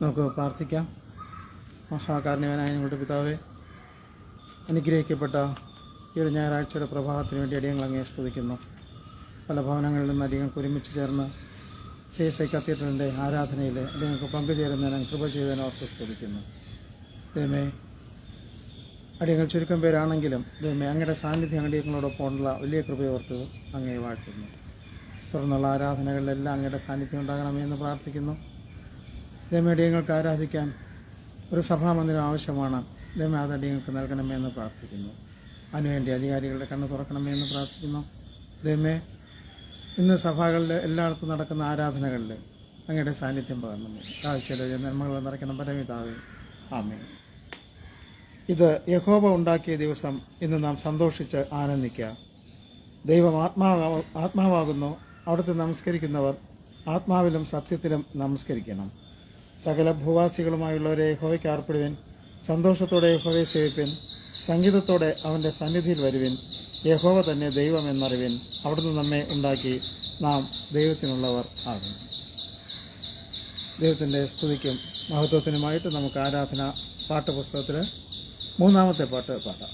നമുക്ക് പ്രാർത്ഥിക്കാം. മഹാകാരുണ്യവാനായ ഞങ്ങളുടെ പിതാവേ, അനുഗ്രഹിക്കപ്പെട്ട ഈ ഒരു ഞായറാഴ്ചയുടെ പ്രഭാതത്തിന് വേണ്ടി അടിയങ്ങൾ അങ്ങേ സ്തുതിക്കുന്നു. പല ഭവനങ്ങളിൽ നിന്ന് അടിയങ്ങൾക്ക് ഒരുമിച്ച് ചേർന്ന് CSI കത്തീഡ്രലിൻ്റെ ആരാധനയിൽ അടിയങ്ങൾക്ക് പങ്കുചേരുന്നതിന് കൃപ ചെയ്തതിന് ഓർത്ത് സ്തുതിക്കുന്നു. ദൈവമേ, അടിയങ്ങൾ ചുരുക്കം പേരാണെങ്കിലും ദൈവമേ, അങ്ങയുടെ സാന്നിധ്യം അടിയങ്ങളോടൊപ്പമുള്ള വലിയ കൃപയോർത്ത് അങ്ങേ വാഴ്ത്തുന്നു. തുടർന്നുള്ള ആരാധനകളിലെല്ലാം അങ്ങയുടെ സാന്നിധ്യം ഉണ്ടാകണമേ എന്ന് പ്രാർത്ഥിക്കുന്നു. ദൈവമേ, അടിയങ്ങൾക്ക് ആരാധിക്കാൻ ഒരു സഭാമന്ദിരം ആവശ്യമാണ്. ദൈവമേ, അത് അടിയങ്ങൾക്ക് നൽകണമേ എന്ന് പ്രാർത്ഥിക്കുന്നു. അതിനുവേണ്ടി അധികാരികളുടെ കണ്ണ് തുറക്കണമേ എന്ന് പ്രാർത്ഥിക്കുന്നു. ദൈവമേ, ഇന്ന് സഭകളിൽ എല്ലായിടത്തും നടക്കുന്ന ആരാധനകളിൽ അങ്ങയുടെ സാന്നിധ്യം പകർന്നു കാഴ്ചയിലെ നന്മകൾ നിറയ്ക്കുന്ന പരമിതാവേ, ആമേൻ. ഇത് യഹോവ ഉണ്ടാക്കിയ ദിവസം ഇന്ന് നാം സന്തോഷിച്ച് ആനന്ദിക്കുക. ദൈവം ആത്മാവാകുന്നു. അവിടുത്തെ നമസ്കരിക്കുന്നവർ ആത്മാവിലും സത്യത്തിലും നമസ്കരിക്കണം. സകല ഭൂവാസികളുമായുള്ളവരെ യഹോവയ്ക്ക് ആർപ്പിടുവിൻ. സന്തോഷത്തോടെ യഹോവയെ സേവിപ്പിൻ. സംഗീതത്തോടെ അവൻ്റെ സന്നിധിയിൽ വരുവിൻ. യഹോവ തന്നെ ദൈവമെന്നറിവിൻ. അവിടുന്ന് നമ്മെ ഉണ്ടാക്കി നാം ദൈവത്തിനുള്ളവർ ആകും. ദൈവത്തിൻ്റെ സ്തുതിക്കും മഹത്വത്തിനുമായിട്ട് നമുക്ക് ആരാധന പാട്ടുപുസ്തകത്തിൽ 3-ാമത്തെ പാട്ട് പാടാം.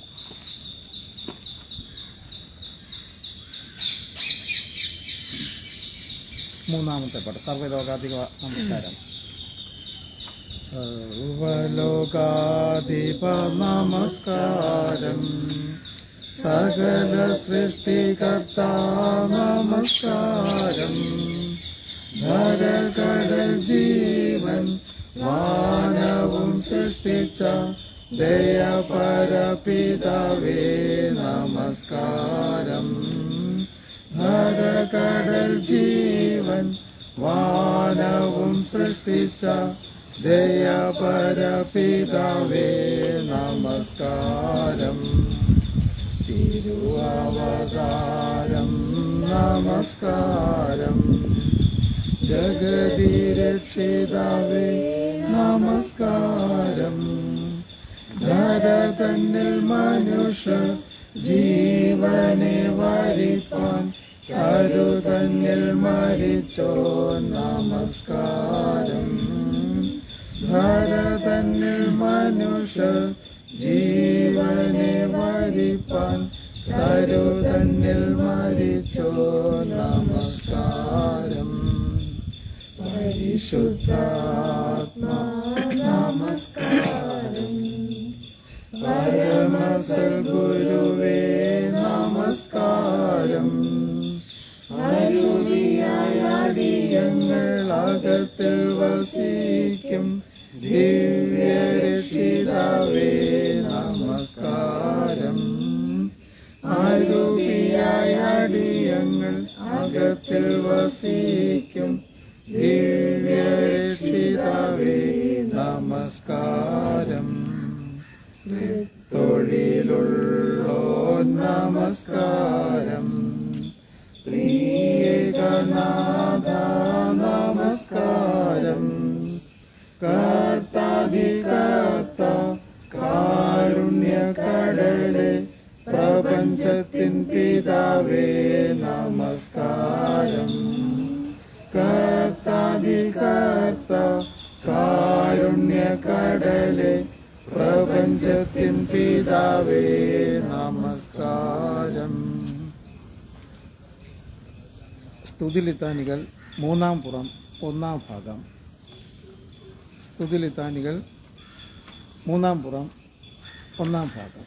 മൂന്നാമത്തെ പാട്ട് സർവ്വലോകാധിക നമസ്കാരം. സർവ്വലോകാധിപ നമസ്കാരം, സകല സൃഷ്ടികർത്താ നമസ്കാരം, ധരകടൽ ജീവൻ വാനവും സൃഷ്ടിച്ച ദയപരപിതാവേ നമസ്കാരം. ധരകടൽ ജീവൻ വാനവും സൃഷ്ടിച്ച ദയപരപിതാവേ നമസ്കാരം. തിരുവവതാരം നമസ്കാരം, ജഗതി രക്ഷിതാവേ നമസ്കാരം. ധര തന്നിൽ മനുഷ്യ ജീവനെ വരിപ്പാൻ കരുതന്നിൽ മരിച്ചോ നമസ്കാരം. ധര തന്നിൽ മനുഷ്യ ജീവനെ വരിപ്പാൻ കരുതന്നിൽ മരിച്ചോ നമസ്കാരം. പരിശുദ്ധാത്മാ നമസ്കാരം, പരമസദ്ഗുരുവേ നമസ്കാരം. അരുവിയായ അടിയങ്ങൾ അകത്തിൽ വസിക്കും ദിവ്യരക്ഷിതാവേ നമസ്കാരം. അരുവിയായ അടിയങ്ങൾ അകത്തിൽ വസിക്കും ദിവ്യരക്ഷിതാവേ നമസ്കാരം. തൊഴിലുള്ളോ നമസ്കാരം, പ്രിയനാഥ നമസ്കാരം. കർത്താധികർത്ത കാരുണ്യകടലെ പ്രപഞ്ചത്തിൻ പിതാവേ നമസ്കാരം. കർത്താധികർത്ത കാരുണ്യകടലെ പ്രപഞ്ചത്തിൻ പിതാവേ നമസ്കാരം. സ്തുതിലിത്താനികൾ 3-ാം പുറം 1-ാം ഭാഗം. സ്തുതിലിത്താനികൾ 3-ാം പുറം 1-ാം ഭാഗം.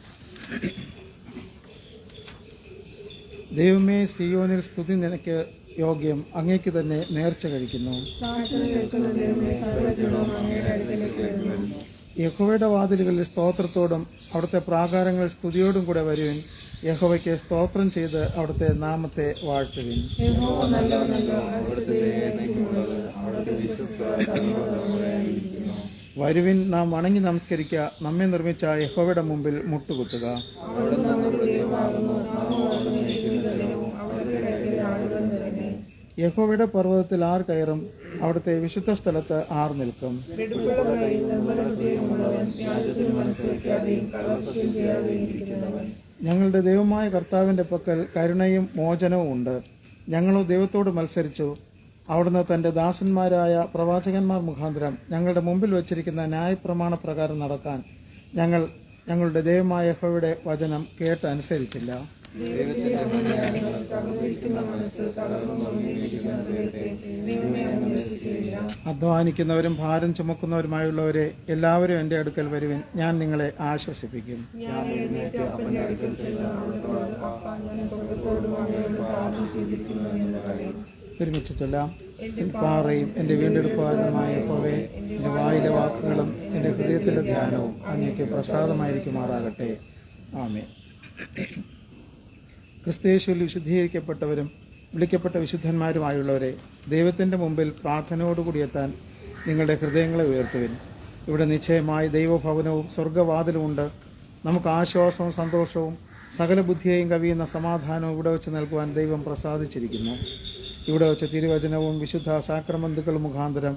ദൈവമേ, സിയോനിൽ സ്തുതി നിനക്ക് യോഗ്യം, അങ്ങേക്ക് തന്നെ നേർച്ച കഴിക്കുന്നു. യഹോവയുടെ വാതിലുകളിൽ സ്തോത്രത്തോടും അവിടുത്തെ പ്രാകാരങ്ങളിൽ സ്തുതിയോടും കൂടെ വരുവിൻ. യഹോവയ്ക്ക് സ്തോത്രം ചെയ്ത് അവിടുത്തെ നാമത്തെ വാഴ്ത്തുവിൻ. വരുവിൻ, നാം വണങ്ങി നമസ്കരിക്കുക. നമ്മെ നിർമ്മിച്ച യഹോവയുടെ മുമ്പിൽ മുട്ടുകുത്തുക. യഹോവയുടെ പർവ്വതത്തിൽ ആർ കയറും? അവിടുത്തെ വിശുദ്ധ സ്ഥലത്ത് ആർ നിൽക്കും? ഞങ്ങളുടെ ദൈവമായ കർത്താവിന്റെ പക്കൽ കരുണയും മോചനവും ഉണ്ട്. ഞങ്ങളോ ദൈവത്തോട് മത്സരിച്ചു, അവിടുന്ന് തൻ്റെ ദാസന്മാരായ പ്രവാചകന്മാർ മുഖാന്തരം ഞങ്ങളുടെ മുമ്പിൽ വച്ചിരിക്കുന്ന ന്യായപ്രമാണപ്രകാരം നടക്കാൻ ഞങ്ങളുടെ ദൈവമായ യഹോവയുടെ വചനം കേട്ട് അനുസരിച്ചില്ല. അധ്വാനിക്കുന്നവരും ഭാരം ചുമക്കുന്നവരുമായുള്ളവരെ എല്ലാവരും എൻ്റെ അടുക്കൽ വരുവിൻ, ഞാൻ നിങ്ങളെ ആശ്വസിപ്പിക്കും. ഒരുമിച്ച് ചൊല്ലാം. പാറയും എൻ്റെ വീണ്ടെടുപ്പാനുമായ യഹോവേ, എൻ്റെ വായിലെ വാക്കുകളും എൻ്റെ ഹൃദയത്തിലെ ധ്യാനവും അങ്ങേക്ക് പ്രസാദമായിരിക്കുമാറാകട്ടെ. ആമേൻ. ക്രിസ്തുയേശുവിൽ വിശുദ്ധീകരിക്കപ്പെട്ടവരും വിളിക്കപ്പെട്ട വിശുദ്ധന്മാരുമായുള്ളവരെ, ദൈവത്തിൻ്റെ മുമ്പിൽ പ്രാർത്ഥനയോടുകൂടി എത്താൻ നിങ്ങളുടെ ഹൃദയങ്ങളെ ഉയർത്തുവിൻ. ഇവിടെ നിശ്ചയമായി ദൈവഭവനവും സ്വർഗവാതിലുമുണ്ട്. നമുക്ക് ആശ്വാസവും സന്തോഷവും സകല ബുദ്ധിയെയും കവിയുന്ന സമാധാനവും ഇവിടെ വെച്ച് നൽകുവാൻ ദൈവം പ്രസാദിച്ചിരിക്കുന്നു. ഇവിടെ വെച്ച് തിരുവചനവും വിശുദ്ധ സാക്രമന്തുക്കളും മുഖാന്തരം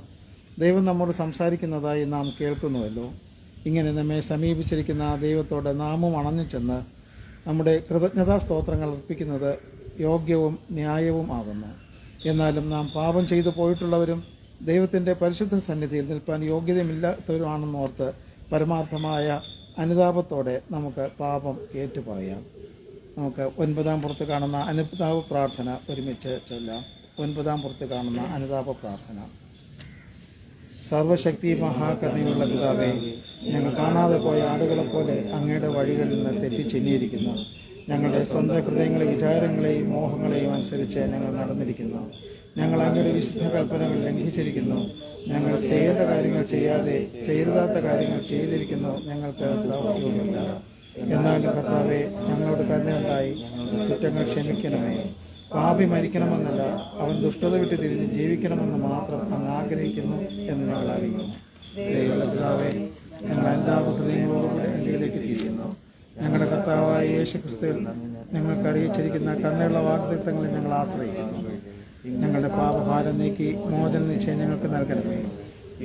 ദൈവം നമ്മോട് സംസാരിക്കുന്നതായി നാം കേൾക്കുന്നുവല്ലോ. ഇങ്ങനെ നമ്മെ സമീപിച്ചിരിക്കുന്ന ദൈവത്തോട് നാമും അണഞ്ഞു ചെന്ന് നമ്മുടെ കൃതജ്ഞതാ സ്തോത്രങ്ങൾ അർപ്പിക്കുന്നത് യോഗ്യവും ന്യായവും ആകുന്നു. എന്നാലും നാം പാപം ചെയ്തു പോയിട്ടുള്ളവരും ദൈവത്തിൻ്റെ പരിശുദ്ധ സന്നിധിയിൽ നിൽപ്പാൻ യോഗ്യതയുമില്ലാത്തവരുമാണെന്നോർത്ത് പരമാർത്ഥമായ അനുതാപത്തോടെ നമുക്ക് പാപം ഏറ്റുപറയാം. നമുക്ക് 9-ാം പുറത്ത് കാണുന്ന അനുതാപ പ്രാർത്ഥന ഒരുമിച്ച് ചൊല്ലാം. 9-ാം പുറത്ത് കാണുന്ന അനുതാപ പ്രാർത്ഥന. സർവശക്തി മഹാകരുണയുള്ള പിതാവേ, ഞങ്ങൾ കാണാതെ പോയ ആടുകളെപ്പോലെ അങ്ങയുടെ വഴികളിൽ നിന്ന് തെറ്റിച്ചെന്നിയിരിക്കുന്നു. ഞങ്ങളുടെ സ്വന്തം ഹൃദയങ്ങളെ വിചാരങ്ങളെയും മോഹങ്ങളെയും അനുസരിച്ച് ഞങ്ങൾ നടന്നിരിക്കുന്നു. ഞങ്ങൾ അങ്ങയുടെ വിശുദ്ധ കൽപ്പനകൾ ലംഘിച്ചിരിക്കുന്നു. ഞങ്ങൾ ചെയ്യേണ്ട കാര്യങ്ങൾ ചെയ്യാതെ ചെയ്യരുതാത്ത കാര്യങ്ങൾ ചെയ്തിരിക്കുന്നു. ഞങ്ങൾക്ക് സൗഖ്യവുമില്ല. എന്നാലും കർത്താവേ, ഞങ്ങളോട് കരുണയുണ്ടായി കുറ്റങ്ങൾ ക്ഷമിക്കണമേ. പാപി മരിക്കണമെന്നല്ല, അവൻ ദുഷ്ടത വിട്ട് തിരിഞ്ഞ് ജീവിക്കണമെന്ന് മാത്രം അങ്ങ് ആഗ്രഹിക്കുന്നു എന്ന് ഞങ്ങൾ അറിയുന്നു. ദൈവമുള്ള പിതാവേ, ഞങ്ങൾ അനുതാപ ഹൃദയങ്ങളോടുകൂടെ ഇന്ത്യയിലേക്ക് തിരിയുന്നു. ഞങ്ങളുടെ കർത്താവായ യേശു ക്രിസ്തുവിൽ ഞങ്ങൾക്ക് അറിയിച്ചിരിക്കുന്ന കരുണയുള്ള വാഗ്ദത്തങ്ങളിൽ ഞങ്ങൾ ആശ്രയിക്കുന്നു. ഞങ്ങളുടെ പാപഭാരം നീക്കി മോചന നിശ്ചയം ഞങ്ങൾക്ക് നൽകണമേ.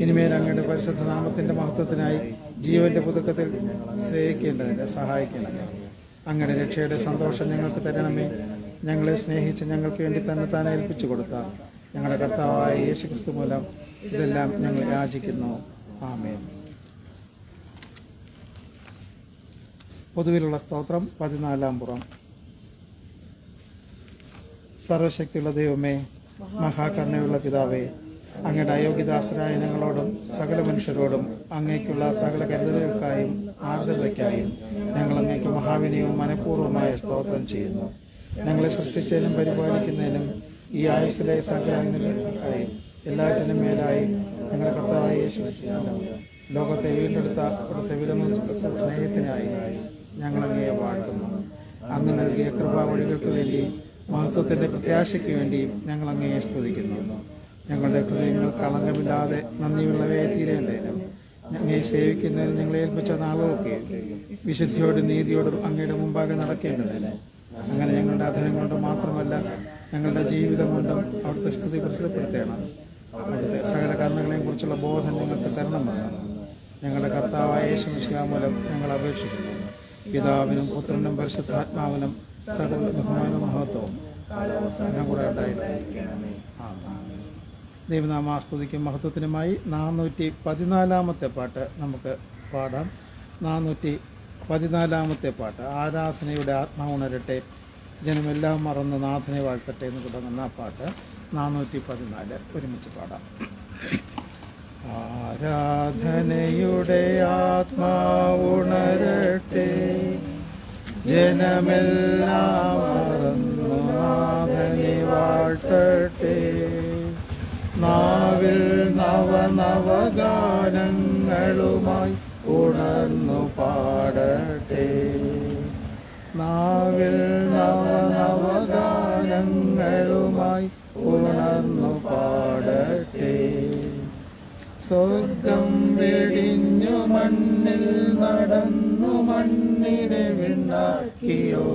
ഇനിമേൽ അങ്ങയുടെ പരിശുദ്ധ നാമത്തിൻ്റെ മഹത്വത്തിനായി ജീവന്റെ പുതുക്കത്തിൽ ശ്രേയിക്കേണ്ടതിന് സഹായിക്കണമേ. അങ്ങയുടെ രക്ഷയുടെ സന്തോഷം ഞങ്ങൾക്ക് തരണമേ. ഞങ്ങളെ സ്നേഹിച്ച് ഞങ്ങൾക്ക് വേണ്ടി തന്നെ ഏൽപ്പിച്ചു കൊടുത്ത ഞങ്ങളുടെ കർത്താവായ യേശു ക്രിസ്തു മൂലം ഇതെല്ലാം ഞങ്ങൾ യാചിക്കുന്നു. ആമേൻ. പൊതുവിലുള്ള സ്തോത്രം 14-ാം പുറം. സർവശക്തിയുള്ള ദൈവമേ, മഹാകരുണയുള്ള പിതാവേ, അങ്ങയുടെ അയോഗ്യദാസരായ ഞങ്ങളോടും സകല മനുഷ്യരോടും അങ്ങേക്കുള്ള സകല കരുതലുകൾക്കായും ആർദ്രതയ്ക്കായും ഞങ്ങൾ അങ്ങേക്ക് മഹാവിനയവും മനഃപൂർവ്വമായ സ്തോത്രം ചെയ്യുന്നു. ഞങ്ങളെ സൃഷ്ടിച്ചതിനും പരിപാലിക്കുന്നതിനും ഈ ആയുസ്സിലെ സകല അനുഗ്രഹങ്ങൾക്കായും എല്ലാറ്റിനും മേലായി ഞങ്ങളുടെ കർത്താവായ യേശു ലോകത്തെ വീണ്ടെടുത്ത അവിടുത്തെ വിലമതിച്ച സ്നേഹത്തിനായി ഞങ്ങൾ അങ്ങയെ വാഴ്ത്തുന്നു. അങ്ങ് നൽകിയ കൃപാവഴികൾക്ക് വേണ്ടി മഹത്വത്തിൻ്റെ പ്രത്യാശയ്ക്ക് വേണ്ടിയും ഞങ്ങൾ അങ്ങയെ സ്തുതിക്കുന്നു. ഞങ്ങളുടെ ഹൃദയങ്ങൾ കളങ്കമില്ലാതെ നന്ദിയുള്ളവയെ തീരേണ്ടതിനും അങ്ങയെ സേവിക്കുന്നതിന് ഞങ്ങളെ ഏൽപ്പിച്ച നാളുമൊക്കെ വിശുദ്ധിയോടും നീതിയോടും അങ്ങയുടെ മുമ്പാകെ നടക്കേണ്ടതിന് അങ്ങനെ ഞങ്ങളുടെ അധരം കൊണ്ട് മാത്രമല്ല ഞങ്ങളുടെ ജീവിതം കൊണ്ടും അവിടുത്തെ സ്തുതി പ്രസിദ്ധപ്പെടുത്തണം. അവിടുത്തെ സകല കർമ്മങ്ങളെയും കുറിച്ചുള്ള ബോധം ഞങ്ങൾക്ക് തരണമെന്ന് ഞങ്ങളുടെ കർത്താവായ യേശു മിശിഹാ മൂലം ഞങ്ങൾ അപേക്ഷിക്കുന്നു. പിതാവിനും പുത്രനും പരിശുദ്ധാത്മാവിനും സകല ബഹുമാനവും മഹത്വവും കൂടെ ഉണ്ടായിരിക്കണമേ. ദൈവനാമാസ്തുതിക്കും മഹത്വത്തിനുമായി 414-ാമത്തെ പാട്ട് നമുക്ക് പാടാം. 414-ാമത്തെ പാട്ട്. ആരാധനയുടെ ആത്മാവുണരട്ടെ, ജനമെല്ലാം മറന്ന് നാഥനെ വാഴ്ത്തട്ടെ എന്ന് തുടങ്ങുന്ന പാട്ട് 414 ഒരുമിച്ച് പാടാം. ആരാധനയുടെ ആത്മാവുണരട്ടെ, ജനമെല്ലാം മറന്നു നാഥനെ വാഴ്ത്തട്ടെ. നാവിൽ നവനവഗാനങ്ങളുമായി ഉണർന്നു പാടട്ടെ. നാവിൽ നവനവഗാനങ്ങളുമായി ഉണർന്നു പാടട്ടെ. സ്വർഗം വെടിഞ്ഞു മണ്ണിൽ നടന്നു മണ്ണിനെ വിണ്ണാക്കിയോ.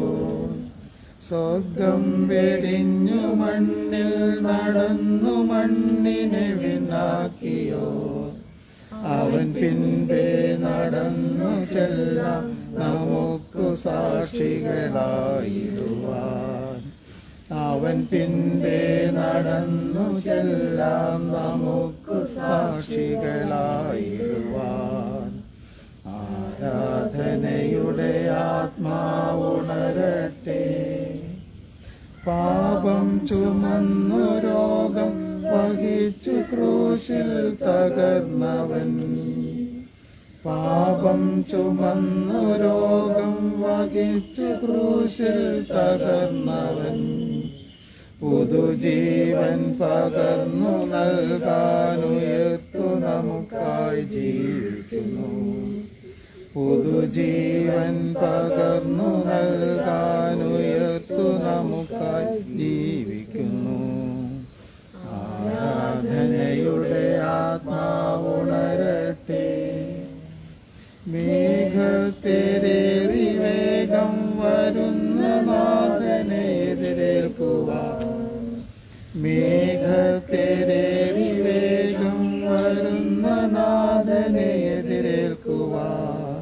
സ്വർഗം വെടിഞ്ഞു മണ്ണിൽ നടന്നു മണ്ണിനെ വിണ്ണാക്കിയോ. അവൻ പിൻപേ നടന്നു ചെല്ലാം നമുക്കു സാക്ഷികളായിടുവാൻ. അവൻ പിൻപേ നടന്നു ചെല്ലാം നമുക്കു സാക്ഷികളായിടുവാൻ. ആരാധനയുടെ ആത്മാവുണരട്ടെ. പാപം ചുമന്നു രോഗം വഹിച്ചു ക്രൂശിൽ തകർന്നവൻ, പാപം ചുമന്നു രോഗം വഹിച്ചു ക്രൂശിൽ തകർന്നവൻ, പുതുജീവൻ പകർന്നു നൽകാനുയർത്തു നമുക്കായി ജീവിക്കുന്നു. പുതുജീവൻ പകർന്നു നൽകാനുയർത്തു നമുക്കായി ജീവിക്കുന്നു. ആരാധനയുടെ ആത്മാവുണരട്ടെ. മേഘത്തേറി വേഗം വരുന്ന നാഥനെ എതിരേൽക്കുവാൻ, മേഘത്തേറി വേഗം വരുന്ന നാഥനെ എതിരേൽക്കുവാൻ,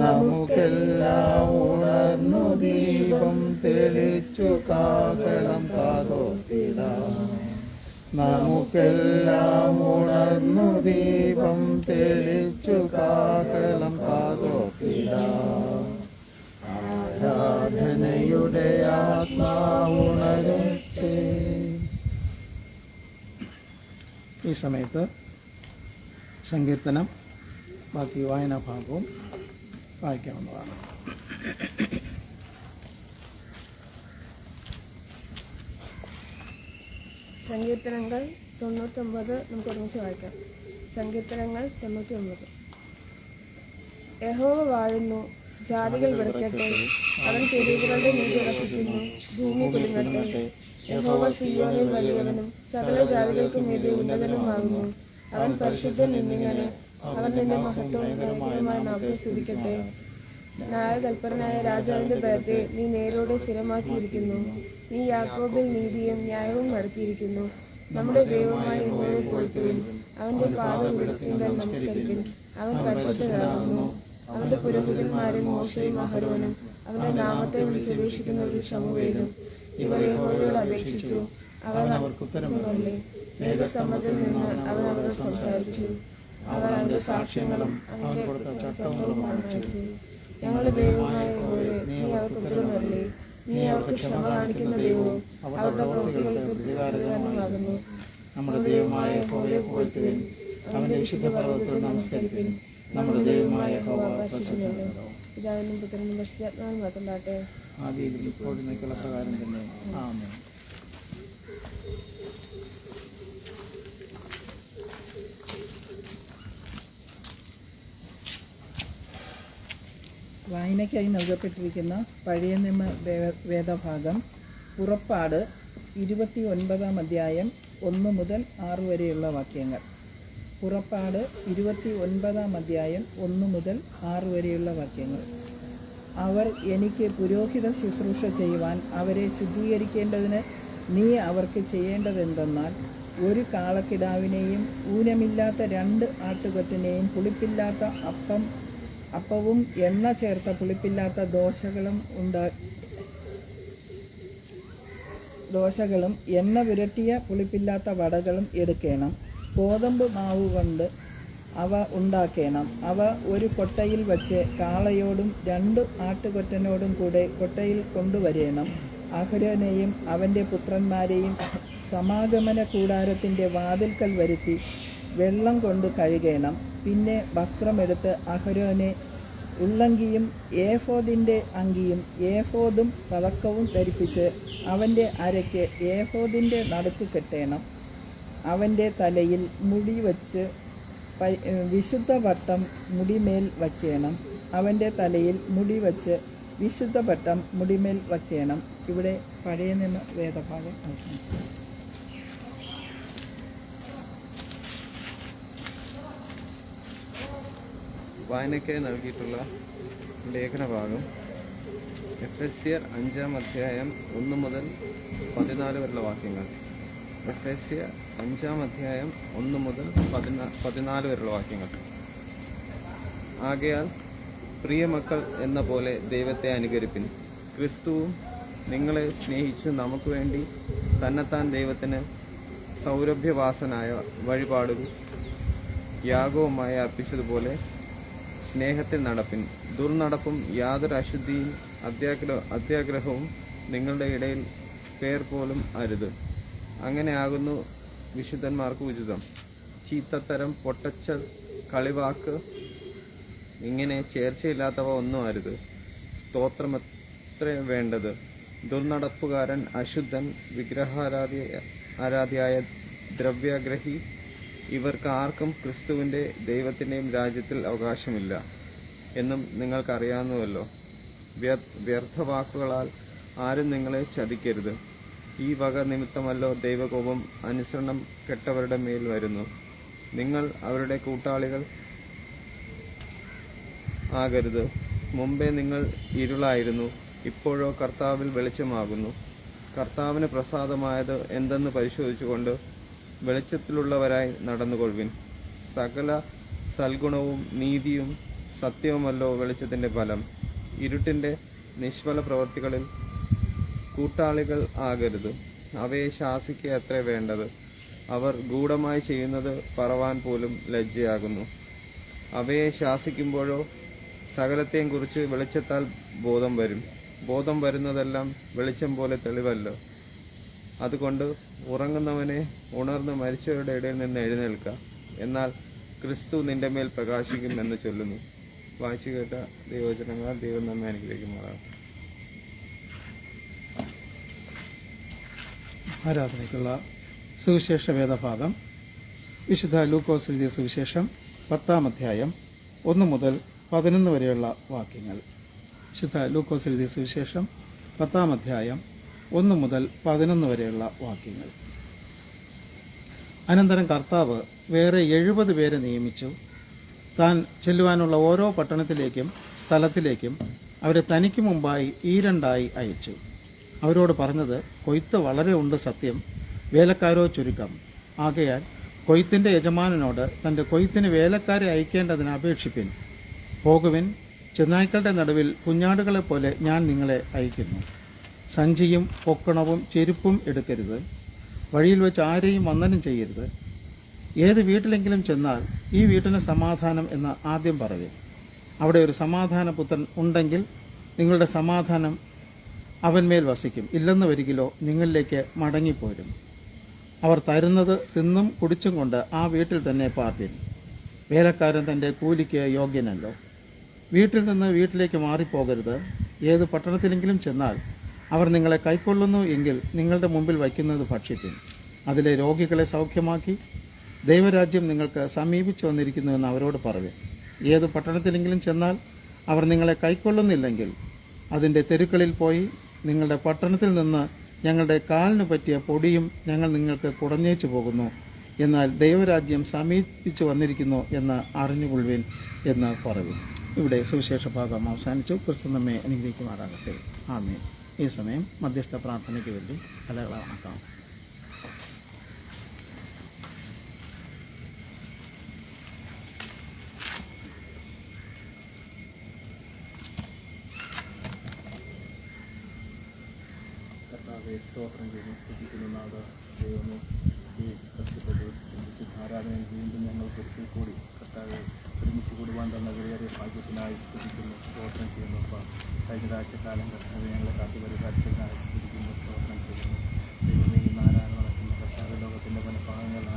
നമുക്കെല്ലാം ഉണർന്നു ദീപം തെളിച്ചു കാഹളം കാതോർത്തിടാം. നമുക്കെല്ലാം ഉണർന്നു ദീപം തെളിച്ചു കാഹളം കാതോർത്തിടാം. ആരാധനയുടെ ആത്മാവുണരട്ടെ. ഈ സമയത്ത് സങ്കീർത്തനം ബാക്കി വായനാഭാഗവും വായിക്കാവുന്നതാണ്. സങ്കീർത്തനങ്ങൾ 99 നമുക്ക് ഒരുമിച്ച് വായിക്കാം. സങ്കീർത്തനങ്ങൾ 99. യഹോവ വാഴുന്നു, ജാതികൾ വിറയ്ക്കട്ടെ, അവൻ കെരൂബുകളുടെ മീതെ വസിക്കുന്നു, ഭൂമി കുലുങ്ങട്ടെ. യഹോവ സിയോനിൽ വലിയവനും സകല ജാതികൾക്കും മീതെ ഉന്നതനുമാകുന്നു. അവൻ പരിശുദ്ധൻ എന്നിങ്ങനെ, അവൻ നിന്റെ മഹത്വവും ദൈവമായ നാമത്തെ സ്തുതിക്കട്ടെ. ന്യായതൽപരനായ രാജാവിന്റെ ഭയത്തെ നീ നേരോടെ സ്ഥിരമാക്കിയിരിക്കുന്നു. നീ യാക്കോബിൽ നീതിയും ന്യായവും നടത്തിയിരിക്കുന്നു. നമ്മുടെ ദൈവമായ യഹോവയെ പുകഴ്ത്തുവിൻ, അവന്റെ പാദപീഠത്തിങ്കൽ നമസ്കരിപ്പിൻ. അവൻ പരിശുദ്ധനാകുന്നു. അവന്റെ പുരോഹിതന്മാരും മോശയും അഹരോനും അവന്റെ നാമത്തെ വിളിച്ചപേക്ഷിക്കുന്നവരിൽ ശമൂവേലും ഇവർ യഹോവയോട് അപേക്ഷിച്ചു. അവൻ അവർക്ക് ഉത്തരമരുളി. മേഘസ്തംഭത്തിൽ നിന്ന് അവൻ അവരോട് സംസാരിച്ചു. അവർ അവന്റെ സാക്ഷ്യങ്ങളും അവന്റെ ചട്ടങ്ങളും കാണിച്ചു. ഞങ്ങളുടെ ദൈവമായ യഹോവേ, നീ അവർക്ക് ഉത്തരമരുളി. നീ അവർക്ക് ക്ഷമ കാണിക്കുന്ന ദൈവവും അവരുടെ പ്രവൃത്തികൾക്ക് പ്രതികാരകനുമാകുന്നു. നമ്മുടെ ദൈവമായ യഹോവയെ പുകഴ്ത്തുവിൻ, അവന്റെ വിശുദ്ധ പർവ്വതത്തിൽ നമസ്കരിപ്പിൻ. നമ്മുടെ ദൈവമായ യഹോവ പരിശുദ്ധനല്ലോ. പിതാവിനും പുത്രനും പരിശുദ്ധാത്മാവിനും മഹത്വമുണ്ടാകട്ടെ. ആദിയിലും ഇപ്പോഴും നിൽക്കുന്ന പ്രകാരം തന്നെ. ആമേൻ. വായനയ്ക്കായി നൽകപ്പെട്ടിരിക്കുന്ന പഴയ നിയമ വേദഭാഗം പുറപ്പാട് 29 അധ്യായം 1 മുതൽ 6 വരെയുള്ള വാക്യങ്ങൾ. പുറപ്പാട് 29 അധ്യായം 1 മുതൽ 6 വരെയുള്ള വാക്യങ്ങൾ. അവർ എനിക്ക് പുരോഹിത ശുശ്രൂഷ ചെയ്യുവാൻ അവരെ ശുദ്ധീകരിക്കേണ്ടതിന് നീ അവർക്ക് ചെയ്യേണ്ടതെന്തെന്നാൽ, ഒരു കാളക്കിടാവിനെയും ഊനമില്ലാത്ത 2 ആട്ടുകൊറ്റനെയും പുളിപ്പില്ലാത്ത അപ്പവും എണ്ണ ചേർത്ത പുളിപ്പില്ലാത്ത ദോശകളും എണ്ണ പുരട്ടിയ പുളിപ്പില്ലാത്ത വടകളും എടുക്കണം. ഗോതമ്പ് മാവ് കൊണ്ട് അവ ഉണ്ടാക്കണം. അവ ഒരു കൊട്ടയിൽ വച്ച് കാളയോടും 2 ആട്ടുകൊറ്റനോടും കൂടെ കൊട്ടയിൽ കൊണ്ടുവരണം. അഹരോനെയും അവൻ്റെ പുത്രന്മാരെയും സമാഗമന കൂടാരത്തിൻ്റെ വാതിൽക്കൽ വരുത്തി വെള്ളം കൊണ്ട് കഴുകണം. പിന്നെ വസ്ത്രമെടുത്ത് അഹരോനെ ഉള്ളങ്കിയും ഏഫോദിൻ്റെ അങ്കിയും ഏഫോദും പതക്കവും ധരിപ്പിച്ച് അവൻ്റെ അരയ്ക്ക് ഏഫോദിൻ്റെ നടുക്ക് കെട്ടണം. അവൻ്റെ തലയിൽ മുടി വച്ച് വിശുദ്ധപട്ടം മുടിമേൽ വയ്ക്കണം. അവൻ്റെ തലയിൽ മുടി വച്ച് വിശുദ്ധപട്ടം മുടിമേൽ വയ്ക്കണം. ഇവിടെ പഴയ നിയമ വേദഭാഗം അവസാനിച്ചു. വായനയ്ക്കായി നൽകിയിട്ടുള്ള ലേഖനഭാഗം എഫെസ്യർ 5 അധ്യായം 1 മുതൽ 14 വരെയുള്ള വാക്യങ്ങൾ. എഫെസ്യർ 5 അധ്യായം 1 മുതൽ 14 വരെയുള്ള വാക്യങ്ങൾ. ആകയാൽ പ്രിയമക്കൾ എന്ന പോലെ ദൈവത്തെ അനുകരിപ്പിൻ. ക്രിസ്തുവും നിങ്ങളെ സ്നേഹിച്ചു നമുക്ക് വേണ്ടി തന്നെത്താൻ ദൈവത്തിന് സൗരഭ്യവാസനായ വഴിപാടും യാഗവുമായി അർപ്പിച്ചതുപോലെ സ്നേഹത്തിൽ നടപ്പിൻ. ദുർനടപ്പും യാതൊരു അശുദ്ധിയും അത്യാഗ്രഹവും നിങ്ങളുടെ ഇടയിൽ പേർ പോലും അരുത്. അങ്ങനെ ആകുന്നു വിശുദ്ധന്മാർക്ക് ഉചിതം. ചീത്തത്തരം, പൊട്ടച്ച, കളിവാക്ക്, ഇങ്ങനെ ചേർച്ചയില്ലാത്തവ ഒന്നും അരുത്. സ്തോത്രമത്ര വേണ്ടത്. ദുർനടപ്പുകാരൻ, അശുദ്ധൻ, ആരാധ്യായ ദ്രവ്യാഗ്രഹി, ഇവർക്ക് ആർക്കും ക്രിസ്തുവിൻ്റെ ദൈവത്തിൻ്റെയും രാജ്യത്തിൽ അവകാശമില്ല എന്നും നിങ്ങൾക്കറിയാവുന്നല്ലോ. വ്യർത്ഥവാക്കുകളാൽ ആരും നിങ്ങളെ ചതിക്കരുത്. ഈ വക നിമിത്തമല്ലോ ദൈവകോപം അനുസരണം കെട്ടവരുടെ മേൽ വരുന്നു. നിങ്ങൾ അവരുടെ കൂട്ടാളികൾ ആകരുത്. മുമ്പേ നിങ്ങൾ ഇരുളായിരുന്നു, ഇപ്പോഴോ കർത്താവിൽ വെളിച്ചമാകുന്നു. കർത്താവിന് പ്രസാദമായത് എന്തെന്ന് പരിശോധിച്ചുകൊണ്ട് വെളിച്ചത്തിലുള്ളവരായി നടന്നുകൊള്ളുവിൻ. സകല സൽഗുണവും നീതിയും സത്യവുമല്ലോ വെളിച്ചത്തിൻ്റെ ഫലം. ഇരുട്ടിൻ്റെ നിഷ്ഫല പ്രവൃത്തികളിൽ കൂട്ടാളികൾ ആകരുത്. അവയെ ശാസിക്കുക അത്രേ വേണ്ടത്. അവർ ഗൂഢമായി ചെയ്യുന്നത് പറവാൻ പോലും ലജ്ജയാകുന്നു. അവയെ ശാസിക്കുമ്പോഴോ സകലത്തെയും കുറിച്ച് വെളിച്ചത്താൽ ബോധം വരും. ബോധം വരുന്നതെല്ലാം വെളിച്ചം പോലെ തെളിവല്ലോ. അതുകൊണ്ട് ഉറങ്ങുന്നവനെ ഉണർന്ന് മരിച്ചവരുടെ ഇടയിൽ നിന്ന് എഴുന്നേൽക്കുക, എന്നാൽ ക്രിസ്തു നിന്റെ മേൽ പ്രകാശിക്കും എന്ന് ചൊല്ലുന്നു. വായിച്ചു കേട്ട ദൈവവചനങ്ങളാൽ ദൈവം നമ്മെ അനുഗ്രഹിക്കുമാറാകട്ടെ. ആരാധനയ്ക്കുള്ള സുവിശേഷ വേദഭാഗം വിശുദ്ധ ലൂക്കോസ് എഴുതിയ സുവിശേഷം 10-ാം അധ്യായം 1 മുതൽ 11 വരെയുള്ള വാക്യങ്ങൾ. വിശുദ്ധ ലൂക്കോസ് എഴുതിയ സുവിശേഷം 10-ാം അധ്യായം 1 മുതൽ 11 വരെയുള്ള വാക്യങ്ങൾ. അനന്തരം കർത്താവ് വേറെ 70 പേരെ നിയമിച്ചു. താൻ ചെല്ലുവാനുള്ള ഓരോ പട്ടണത്തിലേക്കും സ്ഥലത്തിലേക്കും അവരെ തനിക്ക് മുമ്പായി ഈരണ്ടായി അയച്ചു. അവരോട് പറഞ്ഞത്, കൊയ്ത്ത് വളരെ ഉണ്ട് സത്യം, വേലക്കാരോ ചുരുക്കം. ആകയാൽ കൊയ്ത്തിൻ്റെ യജമാനനോട് തൻ്റെ കൊയ്ത്തിന് വേലക്കാരെ അയക്കേണ്ടതിന് അപേക്ഷിപ്പിൻ. പോകുവിൻ, ചെന്നായ്ക്കളുടെ നടുവിൽ കുഞ്ഞാടുകളെപ്പോലെ ഞാൻ നിങ്ങളെ അയക്കുന്നു. സഞ്ചിയും പൊക്കണവും ചെരുപ്പും എടുക്കരുത്. വഴിയിൽ വെച്ച് ആരെയും വന്ദനം ചെയ്യരുത്. ഏത് വീട്ടിലെങ്കിലും ചെന്നാൽ ഈ വീട്ടിന് സമാധാനം എന്ന് ആദ്യം പറയും. അവിടെ ഒരു സമാധാനപുത്രൻ ഉണ്ടെങ്കിൽ നിങ്ങളുടെ സമാധാനം അവന്മേൽ വസിക്കും. ഇല്ലെന്ന് വരികിലോ നിങ്ങളിലേക്ക് മടങ്ങിപ്പോരും. അവർ തരുന്നത് തിന്നും കുടിച്ചും കൊണ്ട് ആ വീട്ടിൽ തന്നെ പാർപ്പിൻ. വേലക്കാരൻ തൻ്റെ കൂലിക്ക് യോഗ്യനല്ലോ. വീട്ടിൽ നിന്ന് വീട്ടിലേക്ക് മാറിപ്പോകരുത്. ഏത് പട്ടണത്തിലെങ്കിലും ചെന്നാൽ അവർ നിങ്ങളെ കൈക്കൊള്ളുന്നു എങ്കിൽ നിങ്ങളുടെ മുമ്പിൽ വയ്ക്കുന്നത് ഭക്ഷിപ്പിൻ. അതിലെ രോഗികളെ സൗഖ്യമാക്കി ദൈവരാജ്യം നിങ്ങൾക്ക് സമീപിച്ചു വന്നിരിക്കുന്നുവെന്ന് അവരോട് പറയും. ഏത് പട്ടണത്തിലെങ്കിലും ചെന്നാൽ അവർ നിങ്ങളെ കൈക്കൊള്ളുന്നില്ലെങ്കിൽ അതിൻ്റെ തെരുക്കളിൽ പോയി നിങ്ങളുടെ പട്ടണത്തിൽ നിന്ന് ഞങ്ങളുടെ കാലിന് പറ്റിയ പൊടിയും ഞങ്ങൾ നിങ്ങൾക്ക് കുടഞ്ഞേച്ചു പോകുന്നു, എന്നാൽ ദൈവരാജ്യം സമീപിച്ചു വന്നിരിക്കുന്നു എന്ന് അറിഞ്ഞുകൊള്ളുവിൻ എന്ന് പറയും. ഇവിടെ സുവിശേഷ ഭാഗം അവസാനിച്ചു. ക്രിസ്തു നമ്മെ അനുഗ്രഹിക്കുമാറാകട്ടെ. ആമേൻ. ഈ സമയം മധ്യസ്ഥ പ്രാർത്ഥനയ്ക്ക് വേണ്ടി തലകളെ വണക്കാം. കർത്താവെ, സ്തോത്രം ചെയ്ത് സ്തുതിക്കുന്ന നാഥ ദൈവമേ, ഈ കഷ്ടപ്പെട്ട് വിശുദ്ധാരാധനയിൽ വീണ്ടും ഞങ്ങൾക്ക് ഒരിക്കൽ കൂടി കർത്താവെ ഒരുമിച്ച് കൂടുവാൻ തന്ന വിലയേറിയ ഭാഗ്യത്തിനായി സ്തുതിക്കുന്നു, സ്തോത്രം ചെയ്യുന്നു. അപ്പം കഴിഞ്ഞ ആഴ്ചക്കാലം കർത്താവെ ഞങ്ങളെ കാത്തുപരിപാലിച്ചതിനായി സ്തുതിക്കുന്നു, സ്തോത്രം ചെയ്യുന്നു. ദൈവമേ, ഈ ആരാധന നടക്കുന്ന കർത്താവ് ലോകത്തിൻ്റെ പല ഭാഗങ്ങളിൽ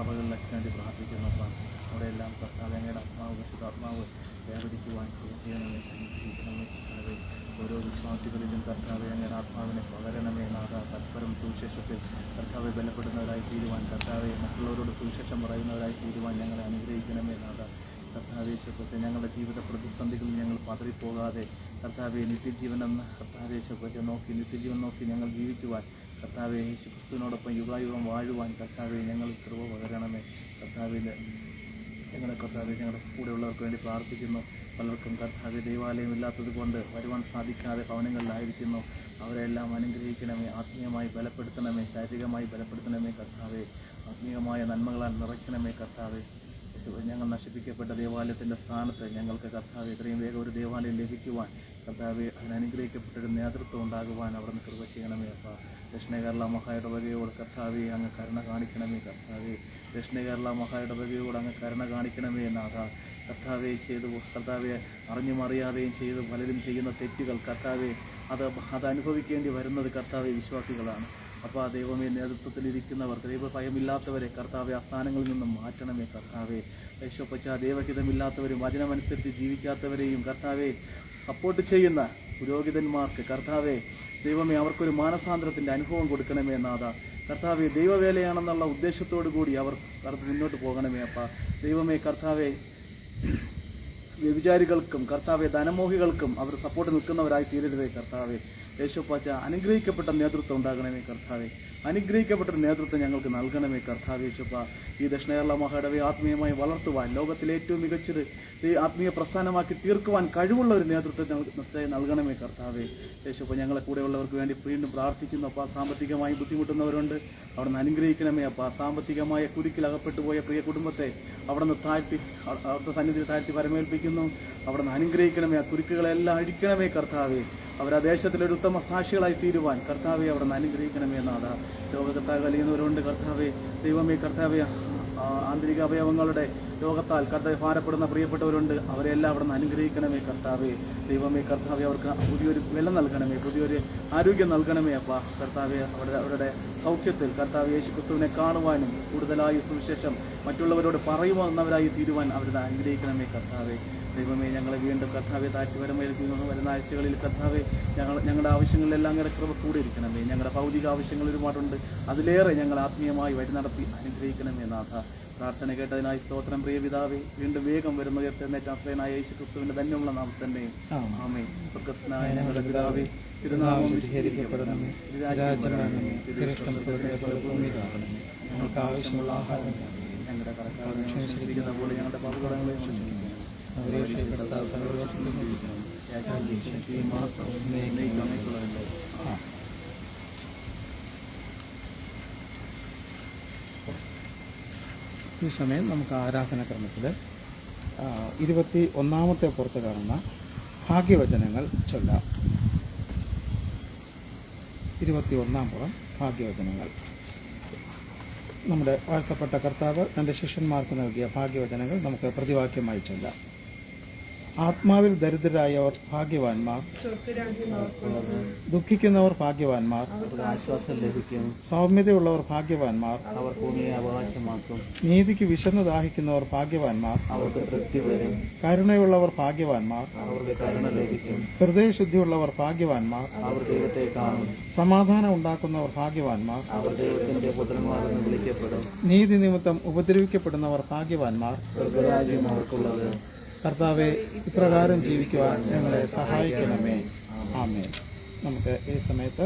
അവകളിലൊക്കെ വേണ്ടി പ്രാർത്ഥിക്കുന്നു. അപ്പം അവിടെയെല്ലാം കർത്താവ് ഞങ്ങളുടെ ആത്മാവ് വിശുദ്ധാത്മാവ് വ്യാപരിക്കുവാൻ ചെയ്യണമേ, അനുഗ്രഹിക്കണമേ. കർത്താവെ, ഓരോ വിശ്വാസികളിലും കർത്താവെ ഞങ്ങളുടെ ആത്മാവിനെ പകരണമേ നാഥ. പരസ്പരം സുവിശേഷത്തിൽ കർത്താവെ ബലപ്പെടുന്നവരായി തീരുവാൻ, കർത്താവെ മറ്റുള്ളവരോട് സുവിശേഷം പറയുന്നവരായി തീരുവാൻ ഞങ്ങളെ അനുഗ്രഹിക്കണമേ നാഥ. കർത്താവെ, ചെപ്പത്തെ ഞങ്ങളുടെ ജീവിത പ്രതിസന്ധികളിൽ ഞങ്ങൾ പതറിപ്പോകാതെ കർത്താവെ നിത്യജീവനെന്ന് കർത്താവെ ചെപ്പത്തെ നോക്കി നിത്യജീവൻ നോക്കി ഞങ്ങൾ ജീവിക്കുവാൻ, കർത്താവെ യേശുക്രിസ്തുവിനോടൊപ്പം യുഗായുഗം വാഴുവാൻ കർത്താവെ ഞങ്ങൾ കൃപ പകരണമേ. കർത്താവെ ഞങ്ങളുടെ കൂടെയുള്ളവർക്ക് വേണ്ടി പ്രാർത്ഥിക്കുന്നു. പലർക്കും കർത്താവെ ദൈവാലയം ഇല്ലാത്തത് കൊണ്ട് വരുവാൻ സാധിക്കാതെ ഭവനങ്ങളിലായിരിക്കുന്നു. അവരെല്ലാം അനുഗ്രഹിക്കണമേ, ആത്മീയമായി ബലപ്പെടുത്തണമേ, ശാരീരികമായി ബലപ്പെടുത്തണമേ. കർത്താവെ, ആത്മീയമായ നന്മകളാൽ നിറയ്ക്കണമേ. കർത്താവെ, ഞങ്ങൾ നശിപ്പിക്കപ്പെട്ട ദേവാലയത്തിൻ്റെ സ്ഥാനത്ത് ഞങ്ങൾക്ക് കർത്താവ് എത്രയും വേഗം ഒരു ദേവാലയം ലഭിക്കുവാൻ കർത്താവ് അതിനനുഗ്രഹിക്കപ്പെട്ടൊരു നേതൃത്വം ഉണ്ടാകുവാൻ അവിടുന്ന് കൃപ ചെയ്യണമേ അപ്പ. ദക്ഷിണ കേരള മഹായിടവകയോട് കർത്താവെ അങ്ങ് കരുണ കാണിക്കണമേ കർത്താവെ. ദക്ഷിണ കേരള മഹായിടവകയോട് അങ്ങ് കരുണ കാണിക്കണമേ എന്നാഥ. കർത്താവെ കർത്താവെ അറിഞ്ഞും അറിയാതെയും ചെയ്ത് പലരും ചെയ്യുന്ന തെറ്റുകൾ കർത്താവെ അത് അനുഭവിക്കേണ്ടി വരുന്നത് കർത്താവെ വിശ്വാസികളാണ്. അപ്പോൾ ആ ദൈവമേ നേതൃത്വത്തിലിരിക്കുന്നവർക്ക് ദൈവഭയമില്ലാത്തവരെ കർത്താവെ ആ സ്ഥാനങ്ങളിൽ നിന്നും മാറ്റണമേ കർത്താവെ. യേശോപ്പച്ച ദൈവഹിതമില്ലാത്തവരും വചനമനുസരിച്ച് ജീവിക്കാത്തവരെയും കർത്താവെ സപ്പോർട്ട് ചെയ്യുന്ന പുരോഹിതന്മാർക്ക് കർത്താവെ ദൈവമേ അവർക്കൊരു മാനസാന്തരത്തിൻ്റെ അനുഭവം കൊടുക്കണമേ നാഥ. കർത്താവെ ദൈവവേലയാണെന്നുള്ള ഉദ്ദേശത്തോടു കൂടി അവർ മുന്നോട്ട് പോകണമേ അപ്പ. ദൈവമേ കർത്താവെ വ്യഭിചാരികൾക്കും കർത്താവെ ധനമോഹികൾക്കും അവർ സപ്പോർട്ട് നിൽക്കുന്നവരായി തീരരുതേ കർത്താവെ. യേശോപ്പാച്ച അനുഗ്രഹിക്കപ്പെട്ട നേതൃത്വം ഉണ്ടാകണമേ കർത്താവെ. അനുഗ്രഹിക്കപ്പെട്ടൊരു നേതൃത്വം ഞങ്ങൾക്ക് നൽകണമേ കർത്താവെ. യേശോപ്പ ഈ ദക്ഷിണ കേരള മഹായിടവകയെ ആത്മീയമായി വളർത്തുവാൻ ലോകത്തിലെ ഏറ്റവും മികച്ചൊരു ഈ ആത്മീയ പ്രസ്ഥാനമാക്കി തീർക്കുവാൻ കഴിവുള്ള ഒരു നേതൃത്വത്തെ നൽകണമേ കർത്താവെ. യേശോപ്പ ഞങ്ങളെ കൂടെയുള്ളവർക്ക് വേണ്ടി വീണ്ടും പ്രാർത്ഥിക്കുന്നു അപ്പ. സാമ്പത്തികമായി ബുദ്ധിമുട്ടുന്നവരുണ്ട്, അവിടെ നിന്ന് അനുഗ്രഹിക്കണമേ അപ്പ. സാമ്പത്തികമായ കുരുക്കിൽ അകപ്പെട്ടു പോയ പ്രിയ കുടുംബത്തെ അവിടെ നിന്ന് അവിടുത്തെ സന്നിധിയിൽ താഴ്ത്തി പരമേൽപ്പിക്കുന്നു. അവിടെ നിന്ന് അനുഗ്രഹിക്കണമേ, ആ കുരുക്കുകളെല്ലാം അഴിക്കണമേ കർത്താവെ. അവർ ആ ദേശത്തിലൊരു ഉത്തമ സാക്ഷികളായി തീരുവാൻ കർത്താവെ അവിടെ നിന്ന് അനുഗ്രഹിക്കണമേ നാഥ. രോഗത്താൽ കഴിയുന്നവരുണ്ട് കർത്താവെ. ദൈവമേ കർത്താവെ ആന്തരിക അവയവങ്ങളുടെ രോഗത്താൽ കർത്താവെ ഭാരപ്പെടുന്ന പ്രിയപ്പെട്ടവരുണ്ട്, അവരെല്ലാം അവിടെ നിന്ന് അനുഗ്രഹിക്കണമേ കർത്താവെ. ദൈവമേ കർത്താവെ അവർക്ക് പുതിയൊരു ബലം നൽകണമേ, പുതിയൊരു ആരോഗ്യം നൽകണമേ അപ്പ. കർത്താവെ അവരുടെ സൗഖ്യത്തിൽ കർത്താവ് യേശു ക്രിസ്തുവിനെ കാണുവാനും കൂടുതലായി സുവിശേഷം മറ്റുള്ളവരോട് പറയുവാന്നവരായി തീരുവാൻ അവരുടെ അനുഗ്രഹിക്കണമേ കർത്താവെ. ദൈവമേ ഞങ്ങളെ വീണ്ടും കർത്താവെ താഴ്ത്തി വരമേൽക്കുന്നു. വരുന്ന ആഴ്ചകളിൽ കർത്താവെ ഞങ്ങളുടെ ആവശ്യങ്ങളിലെല്ലാം അങ്ങനെ കൃപ കൂടെ ഇരിക്കണമേ. ഞങ്ങളുടെ ഭൗതിക ആവശ്യങ്ങൾ ഒരുപാടുണ്ട്, അതിലേറെ ഞങ്ങൾ ആത്മീയമായി വഴി നടത്തി അനുഗ്രഹിക്കണമേ നാഥ. പ്രാർത്ഥന കേട്ടതിനായി സ്തോത്രം പ്രിയ പിതാവേ. വീണ്ടും വേഗം വരുന്ന ഉയർത്തെഴുന്നേറ്റാശ്രയനായ യേശു ക്രിസ്തുവിന്റെ ധന്യമുള്ള നാമത്തന്നെയും ആമേൻ. സ്വർഗ്ഗസ്ഥനായ ഞങ്ങളുടെ പിതാവേ, തിരുനാമം വിശുദ്ധീകരിക്കപ്പെടണമേ, രാജ്യം വരണമേ, തിരുയിഷ്ടം സ്വർഗ്ഗത്തിലെ ഭൂമിയിലാകണമേ. ഞങ്ങൾക്ക് ആവശ്യമുള്ള ആഹാരം ഞങ്ങളുടെ കടക്കാരെ ക്ഷമിച്ചിരിക്കുന്ന പോലെ ഞങ്ങളുടെ പാപകടങ്ങളെ ക്ഷമിക്കുന്നു. അവരെ രക്ഷപ്പെടുത്താൻ സർവ്വദോഷങ്ങളും രാജ്യവും ശക്തിയും മാത്രം നയിക്കുള്ളതല്ലോ. ഈ സമയം നമുക്ക് ആരാധനാക്രമത്തിൽ 21-ാമത്തെ പുറത്ത് കാണുന്ന ഭാഗ്യവചനങ്ങൾ ചൊല്ലാം. 21-ാം പുറം ഭാഗ്യവചനങ്ങൾ. നമ്മുടെ വാഴ്ത്തപ്പെട്ട കർത്താവ് തൻ്റെ ശിഷ്യന്മാർക്ക് നൽകിയ ഭാഗ്യവചനങ്ങൾ നമുക്ക് പ്രതിവാക്യമായി ചൊല്ലാം. ആത്മാവിൽ ദരിദ്രരായവർ ഭാഗ്യവാന്മാർ, ദുഃഖിക്കുന്നവർ ഭാഗ്യവാന്മാർ, ആശ്വാസം ലഭിക്കും. സൗമ്യതയുള്ളവർ ഭാഗ്യവാന്മാർ, അവർ ഭൂമിയെ അവകാശമാക്കും. നീതിക്ക് വിശന്ന് ദാഹിക്കുന്നവർ ഭാഗ്യവാന്മാർ, അവർക്ക് തൃപ്തി വരും. കരുണയുള്ളവർ ഭാഗ്യവാന്മാർ, അവർക്ക് കരുണ ലഭിക്കും. ഹൃദയശുദ്ധിയുള്ളവർ ഭാഗ്യവാന്മാർ, അവർ ദൈവത്തെ കാണും. സമാധാനം ഉണ്ടാക്കുന്നവർ ഭാഗ്യവാന്മാർ, അവർ ദൈവത്തിന്റെ പുത്രന്മാർ എന്ന് വിളിക്കപ്പെടും. നീതി നിമിത്തം ഉപദ്രവിക്കപ്പെടുന്നവർ ഭാഗ്യവാന്മാർ, സ്വർഗരാജ്യം അവർക്കുള്ളത്. കർത്താവെ, ഇപ്രകാരം ജീവിക്കുവാൻ ഞങ്ങളെ സഹായിക്കണമേ. ആമേൻ. നമുക്ക് ഈ സമയത്ത്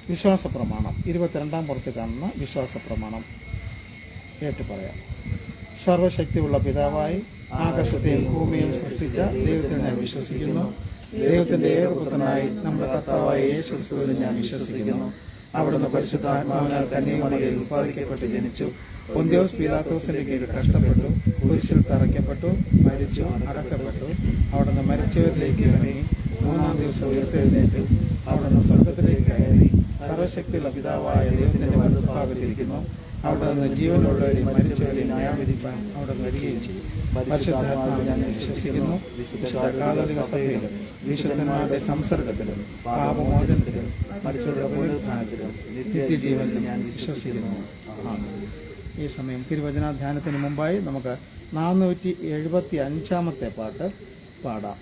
വിശ്വാസപ്രമാണം 22-ാം പുറത്ത് കാണുന്ന വിശ്വാസപ്രമാണം ഏറ്റുപറയാം. സർവശക്തിയുള്ള പിതാവായി ആകാശത്തെയും ഭൂമിയെയും സൃഷ്ടിച്ച ദൈവത്തിൽ ഞാൻ വിശ്വസിക്കുന്നു. ദൈവത്തിന്റെ ഏകപുത്രനായി നമ്മുടെ കർത്താവായ യേശു ക്രിസ്തുവിൽ ഞാൻ വിശ്വസിക്കുന്നു. അവിടുന്ന് പരിശുദ്ധാത്മാവിനാൽ കന്യകമറിയിൽ ഉത്പാദിക്കപ്പെട്ട് ജനിച്ചു. പൊന്തിയോസ് പീലാത്തോസിന്റെ കീഴിൽ കഷ്ടപ്പെട്ടു, കുരിശിൽ തറയ്ക്കപ്പെട്ടു, മരിച്ചു, അടക്കപ്പെട്ടു. അവിടുന്ന് മരിച്ചവരിലേക്ക് ഇറങ്ങി 3-ാം ദിവസം ഉയർത്തെഴുന്നേറ്റു. അവിടുന്ന് സ്വർഗത്തിലേക്ക് കയറി സർവശക്തിയുള്ള പിതാവായ ദൈവത്തിന്റെ വലതുഭാഗത്തിരിക്കുന്നു. അവിടെ നിന്ന് ജീവനുള്ളവരെയും മരിച്ചവരെയും ന്യായം വിധിപ്പാൻ അവിടെ നിന്ന് വരികയും ചെയ്യും. പരിശുദ്ധാത്മാവിൽ ഞാൻ വിശ്വസിക്കുന്നു. വിശുദ്ധ കാതോലിക സഭയിലും വിശുദ്ധന്മാരുടെ സംസർഗത്തിലും പാപമോചനത്തിലും മരിച്ചവരുടെ പുനരുത്ഥാനത്തിലും നിത്യജീവനിലും ഞാൻ വിശ്വസിക്കുന്നു. ഈ സമയം തിരുവചനാധ്യാനത്തിന് മുമ്പായി നമുക്ക് 475-ാമത്തെ പാട്ട് പാടാം.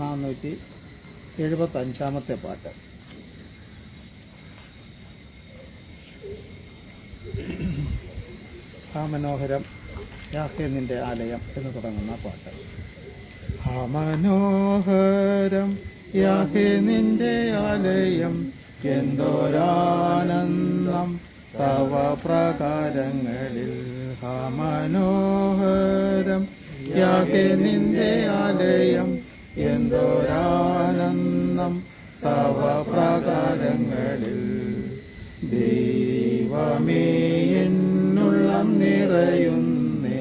475-ാമത്തെ പാട്ട്. ഹാ മനോഹരം യാഹേ നിന്റെ ആലയം എന്ന് തുടങ്ങുന്ന പാട്ട്. ഹാ മനോഹരം യാഹേ നിന്റെ ആലയം, എന്തോരാനന്ദം തവ പ്രകാരങ്ങളിൽ. ഹാ മനോഹരം യാഹേ നിന്റെ ആലയം, എന്തോരാനന്ദം തവ പ്രകാരങ്ങളിൽ. ദൈവമേ എന്നുള്ളം നിറയുന്നേ,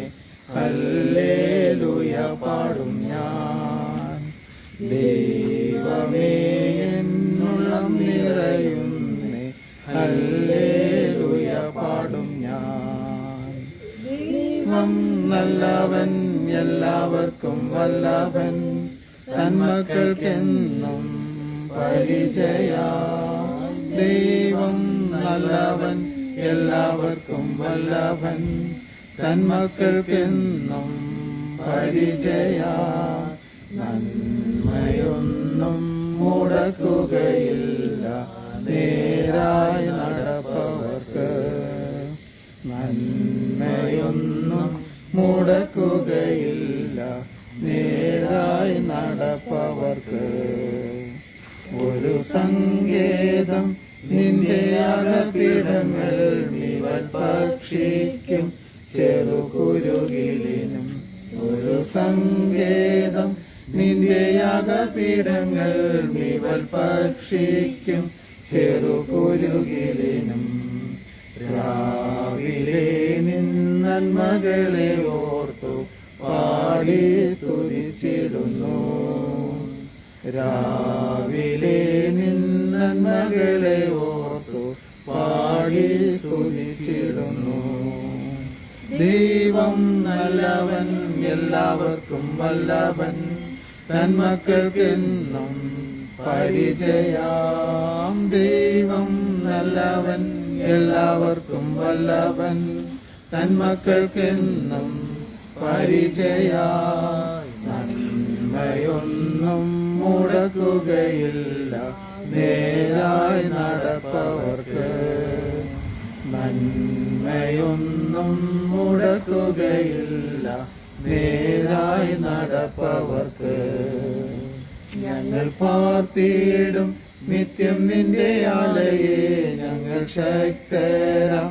ദൈവം നല്ലവൻ, എല്ലാവർക്കും വല്ലഭൻ, തന്മക്കൾക്കെന്നും പരിചയ. ദൈവം നല്ലവൻ, എല്ലാവർക്കും വല്ലഭൻ, തന്മക്കൾക്കെന്നും പരിചയ. നന്മയൊന്നും മുടക്കുകയില്ല നേരായി നടപ്പവർക്ക്. നന്മയൊന്നും മുടക്കുകയില്ല നേരായി നടപ്പവർക്ക്. ഒരു സങ്കേതം നിന്റെ അകപീഠങ്ങൾ ഇവർ ഭക്ഷിക്കും ചെറുകുരുകിലിനും. ഒരു സങ്കേതം നിന്റെ അകപീഠങ്ങൾ ഇവർ ഭക്ഷിക്കും ചെറുകുരുകിലിനും. രാവിലെ നിന്നന്മകളെ ഓർത്തു പാടി സ്തുതിച്ചിടുന്നു. രാവിലെ നിന്നന്മകളെ ഓർത്തു പാടി സ്തുതിച്ചിടുന്നു. ദൈവം നല്ലവൻ, എല്ലാവർക്കും വല്ലഭൻ, തന്മക്കൾക്കെന്നും പരിചയാം. ദൈവം നല്ലവൻ, എല്ലാവർക്കും വല്ലഭൻ, തന്മക്കൾക്കെന്നും പരിചയാ. നന്മയൊന്നും മുടക്കുകയില്ല നേരായി നടപ്പവർക്ക്. നന്മയൊന്നും മുടക്കുകയില്ല നേരായി നടപ്പവർക്ക്. ഞങ്ങൾ പാർത്തിയിടും നിത്യം നിന്റെ ആലയെ, ഞങ്ങൾ ശക്തരാം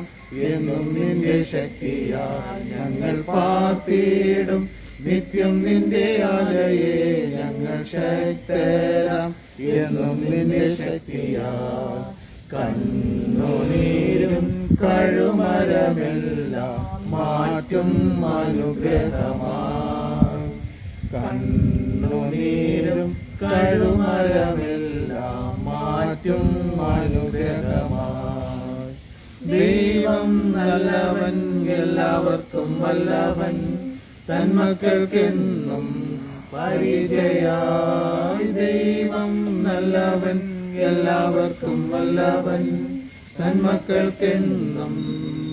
എന്നും നിന്റെ ശക്തിയാ. ഞങ്ങൾ പാർത്തിയിടും നിത്യം നിന്റെ ആലയെ, ഞങ്ങൾ ശക്തരാം എന്നും നിന്റെ ശക്തിയാ. കണ്ണുനീരും കഴുമരമെല്ലാം മാറ്റും അനുഗ്രഹമായി. കണ്ണുനീരും കഴുമരമെല്ലാം മാറ്റും അനുഗ്രഹമായി. ദൈവം നല്ലവൻ, എല്ലാവർക്കും വല്ലഭൻ, തന്മക്കൾക്കെന്നും പരിചയായി. ദൈവം നല്ലവൻ, എല്ലാവർക്കും വല്ലഭൻ, തന്മക്കൾക്കെന്നും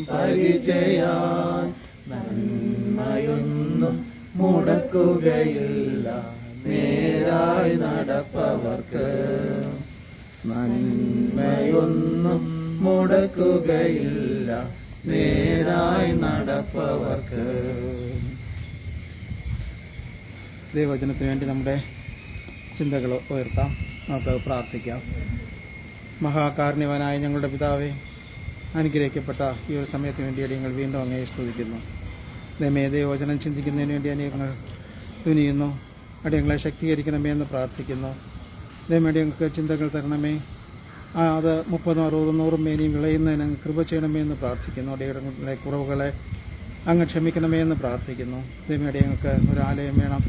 പരിചയായി. നന്മയൊന്നും മുടക്കുകയില്ല നേരായി നടപ്പവർക്ക്. നന്മയൊന്നും മുടക്കുകയില്ല നേരായി നടപ്പവർക്ക്. ദൈവവചനത്തിന് വേണ്ടി നമ്മുടെ ചിന്തകൾ ഉയർത്താം, നമുക്ക് പ്രാർത്ഥിക്കാം. മഹാകാരുണ്യവാനായ ഞങ്ങളുടെ പിതാവേ, അനുഗ്രഹിക്കപ്പെട്ട ഈ ഒരു സമയത്തിന് വേണ്ടി അടിയങ്ങൾ വീണ്ടും അങ്ങയെ സ്തുതിക്കുന്നു. ദൈവമേ, ദൈവവചനം ചിന്തിക്കുന്നതിന് വേണ്ടി അടിയങ്ങൾ തുനിയുന്നു. അടിയങ്ങളെ ശക്തീകരിക്കണമേ എന്ന് പ്രാർത്ഥിക്കുന്നു. ദൈവമേ, അടിയങ്ങൾക്ക് ചിന്തകൾ തരണമേ. അത് 30, 60, 100 മേനിയും വിളയുന്നതിന് അങ്ങ് കൃപ ചെയ്യണമേ എന്ന് പ്രാർത്ഥിക്കുന്നു. അടിയങ്ങളുടെ കുറവുകളെ അങ്ങ് ക്ഷമിക്കണമേ എന്ന് പ്രാർത്ഥിക്കുന്നു. ദൈവമേ, അടിയങ്ങൾക്ക് ഒരാലയം വേണം,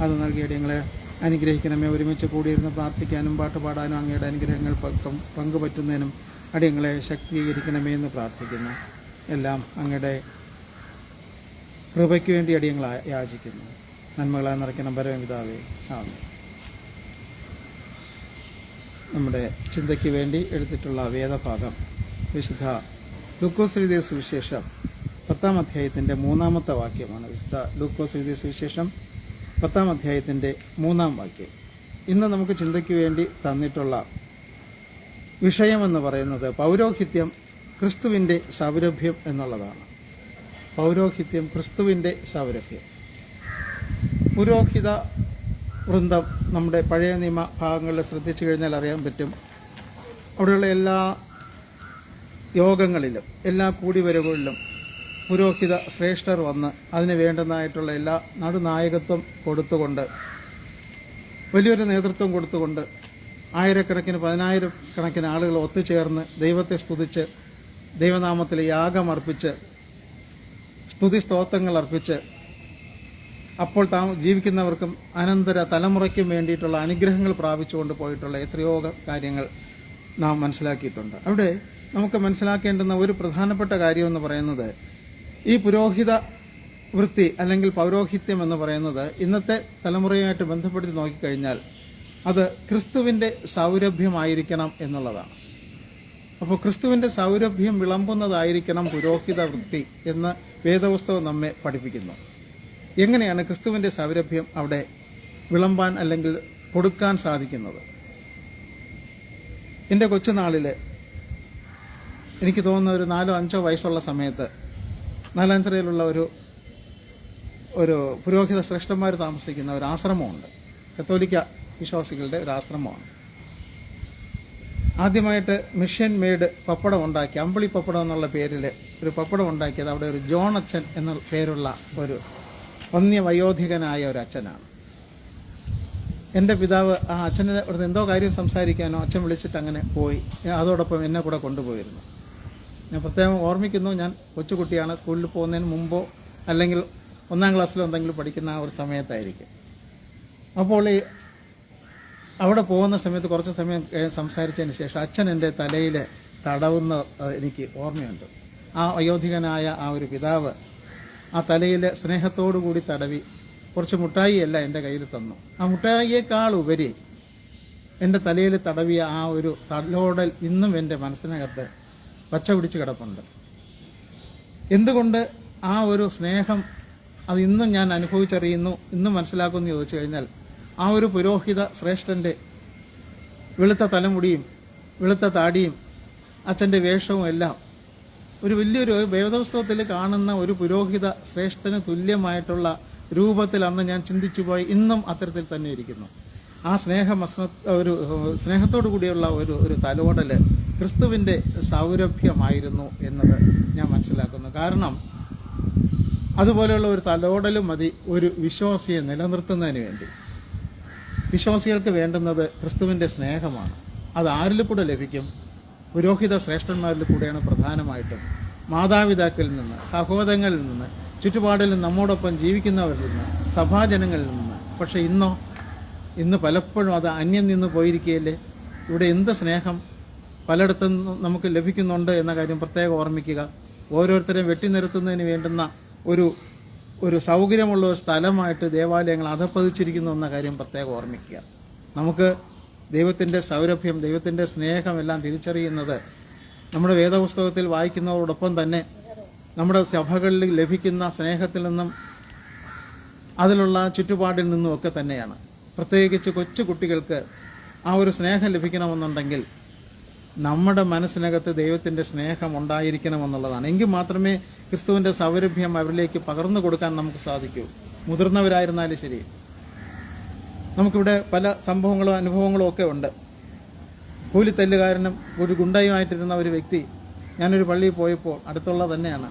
അത് നൽകി അടിയങ്ങളെ അനുഗ്രഹിക്കണമേ. ഒരുമിച്ച് കൂടിയിരുന്ന് പ്രാർത്ഥിക്കാനും പാട്ട് പാടാനും അങ്ങയുടെ അനുഗ്രഹങ്ങൾ പങ്കുപറ്റുന്നതിനും അടിയങ്ങളെ ശക്തീകരിക്കണമേ എന്ന് പ്രാർത്ഥിക്കുന്നു. എല്ലാം അങ്ങയുടെ കൃപയ്ക്ക് വേണ്ടി അടിയങ്ങൾ യാചിക്കുന്നു. നന്മകളായി നിറയ്ക്കണം പരമപിതാവേ, ആമേൻ. നമ്മുടെ ചിന്തയ്ക്ക് വേണ്ടി എടുത്തിട്ടുള്ള വേദഭാഗം വിശുദ്ധ ലൂക്കോസ് എഴുതിയ സുവിശേഷം 10-ാം അധ്യായത്തിൻ്റെ 3-ാമത്തെ വാക്യമാണ്. വിശുദ്ധ ലൂക്കോസ് എഴുതിയ സുവിശേഷം 10-ാം അധ്യായത്തിൻ്റെ 3-ാം വാക്യം. ഇന്ന് നമുക്ക് ചിന്തയ്ക്ക് വേണ്ടി തന്നിട്ടുള്ള വിഷയമെന്ന് പറയുന്നത് പൗരോഹിത്യം ക്രിസ്തുവിൻ്റെ സൗരഭ്യം എന്നുള്ളതാണ്. പൗരോഹിത്യം ക്രിസ്തുവിൻ്റെ സൗരഭ്യം. പുരോഹിത വൃന്ദം നമ്മുടെ പഴയ നിയമ ഭാഗങ്ങളിൽ ശ്രദ്ധിച്ചു കഴിഞ്ഞാൽ അറിയാൻ പറ്റും. അവിടെയുള്ള എല്ലാ യോഗങ്ങളിലും എല്ലാ കൂടിവരവുകളിലും പുരോഹിത ശ്രേഷ്ഠർ വന്ന് അതിന് വേണ്ടുന്നതായിട്ടുള്ള എല്ലാ നടുനായകത്വം കൊടുത്തുകൊണ്ട്, വലിയൊരു നേതൃത്വം കൊടുത്തുകൊണ്ട്, ആയിരക്കണക്കിന് 10,000 കണക്കിന് ആളുകൾ ഒത്തുചേർന്ന് ദൈവത്തെ സ്തുതിച്ച് ദൈവനാമത്തിൽ യാഗമർപ്പിച്ച് സ്തുതി സ്തോത്രങ്ങൾ അർപ്പിച്ച് അപ്പോൾ ജീവിക്കുന്നവർക്കും അനന്തര തലമുറയ്ക്കും വേണ്ടിയിട്ടുള്ള അനുഗ്രഹങ്ങൾ പ്രാപിച്ചുകൊണ്ട് പോയിട്ടുള്ള എത്രയോ കാര്യങ്ങൾ നാം മനസ്സിലാക്കിയിട്ടുണ്ട്. അവിടെ നമുക്ക് മനസ്സിലാക്കേണ്ടുന്ന ഒരു പ്രധാനപ്പെട്ട കാര്യമെന്ന് പറയുന്നത്, ഈ പുരോഹിത വൃത്തി അല്ലെങ്കിൽ പൗരോഹിത്യം എന്ന് പറയുന്നത് ഇന്നത്തെ തലമുറയുമായിട്ട് ബന്ധപ്പെടുത്തി നോക്കിക്കഴിഞ്ഞാൽ അത് ക്രിസ്തുവിൻ്റെ സൗരഭ്യമായിരിക്കണം എന്നുള്ളതാണ്. അപ്പോൾ ക്രിസ്തുവിൻ്റെ സൗരഭ്യം വിളമ്പുന്നതായിരിക്കണം പുരോഹിത വൃത്തി എന്ന് വേദപുസ്തകം നമ്മെ പഠിപ്പിക്കുന്നു. എങ്ങനെയാണ് ക്രിസ്തുവിൻ്റെ സൗരഭ്യം അവിടെ വിളമ്പാൻ അല്ലെങ്കിൽ കൊടുക്കാൻ സാധിക്കുന്നത്? എൻ്റെ കൊച്ചുനാളിൽ എനിക്ക് തോന്നുന്ന ഒരു 4-5 വയസ്സുള്ള സമയത്ത് നാലാഞ്ചിറയിലുള്ള ഒരു പുരോഹിത ശ്രേഷ്ഠന്മാർ താമസിക്കുന്ന ഒരു ആശ്രമമുണ്ട്. കത്തോലിക്ക വിശ്വാസികളുടെ ഒരു ആശ്രമമാണ്. ആദ്യമായിട്ട് മിഷൻ മെയ്ഡ് പപ്പടം ഉണ്ടാക്കി, അമ്പിളി പപ്പടം എന്നുള്ള പേരിൽ ഒരു പപ്പടം ഉണ്ടാക്കിയത് അവിടെ ഒരു ജോൺ അച്ഛൻ എന്ന പേരുള്ള ഒരു വന്യവയോധികനായ ഒരു അച്ഛനാണ്. എൻ്റെ പിതാവ് ആ അച്ഛനെ അവിടുന്ന് എന്തോ കാര്യം സംസാരിക്കാനോ അച്ഛൻ വിളിച്ചിട്ട് അങ്ങനെ പോയി. അതോടൊപ്പം എന്നെ കൂടെ കൊണ്ടുപോയിരുന്നു. ഞാൻ പ്രത്യേകം ഓർമ്മിക്കുന്നു, ഞാൻ കൊച്ചുകുട്ടിയാണ്, സ്കൂളിൽ പോകുന്നതിന് മുമ്പോ അല്ലെങ്കിൽ 1ാം ക്ലാസ്സിലോ എന്തെങ്കിലും പഠിക്കുന്ന ആ ഒരു സമയത്തായിരിക്കും. അപ്പോൾ അവിടെ പോകുന്ന സമയത്ത് കുറച്ച് സമയം സംസാരിച്ചതിന് ശേഷം അച്ഛൻ എൻ്റെ തലയിൽ തടവുന്ന എനിക്ക് ഓർമ്മയുണ്ട്. ആ വയോധികനായ ആ ഒരു പിതാവ് ആ തലയിൽ സ്നേഹത്തോടു കൂടി തടവി കുറച്ച് മുട്ടായിയല്ല എൻ്റെ കയ്യിൽ തന്നു. ആ മുട്ടായിയേക്കാൾ ഉപരി എൻ്റെ തലയിൽ തടവിയ ആ ഒരു തലോടൽ ഇന്നും എൻ്റെ മനസ്സിനകത്ത് പച്ച പിടിച്ച് കിടപ്പുണ്ട്. എന്തുകൊണ്ട് ആ ഒരു സ്നേഹം അത് ഇന്നും ഞാൻ അനുഭവിച്ചറിയുന്നു, ഇന്നും മനസ്സിലാക്കുമെന്ന് ചോദിച്ചു കഴിഞ്ഞാൽ ആ ഒരു പുരോഹിത ശ്രേഷ്ഠൻ്റെ വെളുത്ത തലമുടിയും വെളുത്ത താടിയും അച്ഛൻ്റെ വേഷവും എല്ലാം ഒരു വലിയൊരു വേദപുസ്തകത്തിൽ കാണുന്ന ഒരു പുരോഹിത ശ്രേഷ്ഠന് തുല്യമായിട്ടുള്ള രൂപത്തിൽ അന്ന് ഞാൻ ചിന്തിച്ചു പോയി. ഇന്നും അത്തരത്തിൽ തന്നെ ഇരിക്കുന്നു. ആ ഒരു സ്നേഹത്തോടു കൂടിയുള്ള ഒരു തലോടൽ ക്രിസ്തുവിൻ്റെ സൗരഭ്യമായിരുന്നു എന്നത് ഞാൻ മനസ്സിലാക്കുന്നു. കാരണം അതുപോലെയുള്ള ഒരു തലോടലും മതി ഒരു വിശ്വാസിയെ നിലനിർത്തുന്നതിന് വേണ്ടി. വിശ്വാസികൾക്ക് വേണ്ടുന്നത് ക്രിസ്തുവിൻ്റെ സ്നേഹമാണ്. അത് ആരിൽ കൂടെ ലഭിക്കും? പുരോഹിത ശ്രേഷ്ഠന്മാരിൽ കൂടെയാണ് പ്രധാനമായിട്ടും. മാതാപിതാക്കളിൽ നിന്ന്, സഹോദരങ്ങളിൽ നിന്ന്, ചുറ്റുപാടിൽ നമ്മോടൊപ്പം ജീവിക്കുന്നവരിൽ നിന്ന്, സഭാജനങ്ങളിൽ നിന്ന്. പക്ഷേ ഇന്ന് പലപ്പോഴും അത് അന്യം നിന്ന് പോയിരിക്കുകയല്ലേ. ഇവിടെ എന്ത് സ്നേഹം പലയിടത്തും നമുക്ക് ലഭിക്കുന്നുണ്ട് എന്ന കാര്യം പ്രത്യേകം ഓർമ്മിക്കുക. ഓരോരുത്തരെയും വെട്ടിനിരത്തുന്നതിന് വേണ്ടുന്ന ഒരു സൗകര്യമുള്ള ഒരു സ്ഥലമായിട്ട് ദേവാലയങ്ങൾ അധപ്പതിച്ചിരിക്കുന്നു എന്ന കാര്യം പ്രത്യേകം ഓർമ്മിക്കുക. നമുക്ക് ദൈവത്തിൻ്റെ സൗരഭ്യം, ദൈവത്തിൻ്റെ സ്നേഹമെല്ലാം തിരിച്ചറിയുന്നത് നമ്മുടെ വേദപുസ്തകത്തിൽ വായിക്കുന്നതോടൊപ്പം തന്നെ നമ്മുടെ സഭകളിൽ ലഭിക്കുന്ന സ്നേഹത്തിൽ നിന്നും അതിലുള്ള ചുറ്റുപാടിൽ നിന്നും ഒക്കെ തന്നെയാണ്. പ്രത്യേകിച്ച് കൊച്ചു കുട്ടികൾക്ക് ആ ഒരു സ്നേഹം ലഭിക്കണമെന്നുണ്ടെങ്കിൽ നമ്മുടെ മനസ്സിനകത്ത് ദൈവത്തിൻ്റെ സ്നേഹം ഉണ്ടായിരിക്കണമെന്നുള്ളതാണ്. എങ്കിൽ മാത്രമേ ക്രിസ്തുവിൻ്റെ സൗരഭ്യം അവരിലേക്ക് പകർന്നു കൊടുക്കാൻ നമുക്ക് സാധിക്കൂ. മുതിർന്നവരായിരുന്നാലും ശരി. നമുക്കിവിടെ പല സംഭവങ്ങളും അനുഭവങ്ങളും ഒക്കെ ഉണ്ട്. കൂലിത്തല്ലുകാരനും ഒരു ഗുണ്ടയുമായിട്ടിരുന്ന ഒരു വ്യക്തി, ഞാനൊരു പള്ളിയിൽ പോയപ്പോൾ അടുത്തുള്ള തന്നെയാണ്,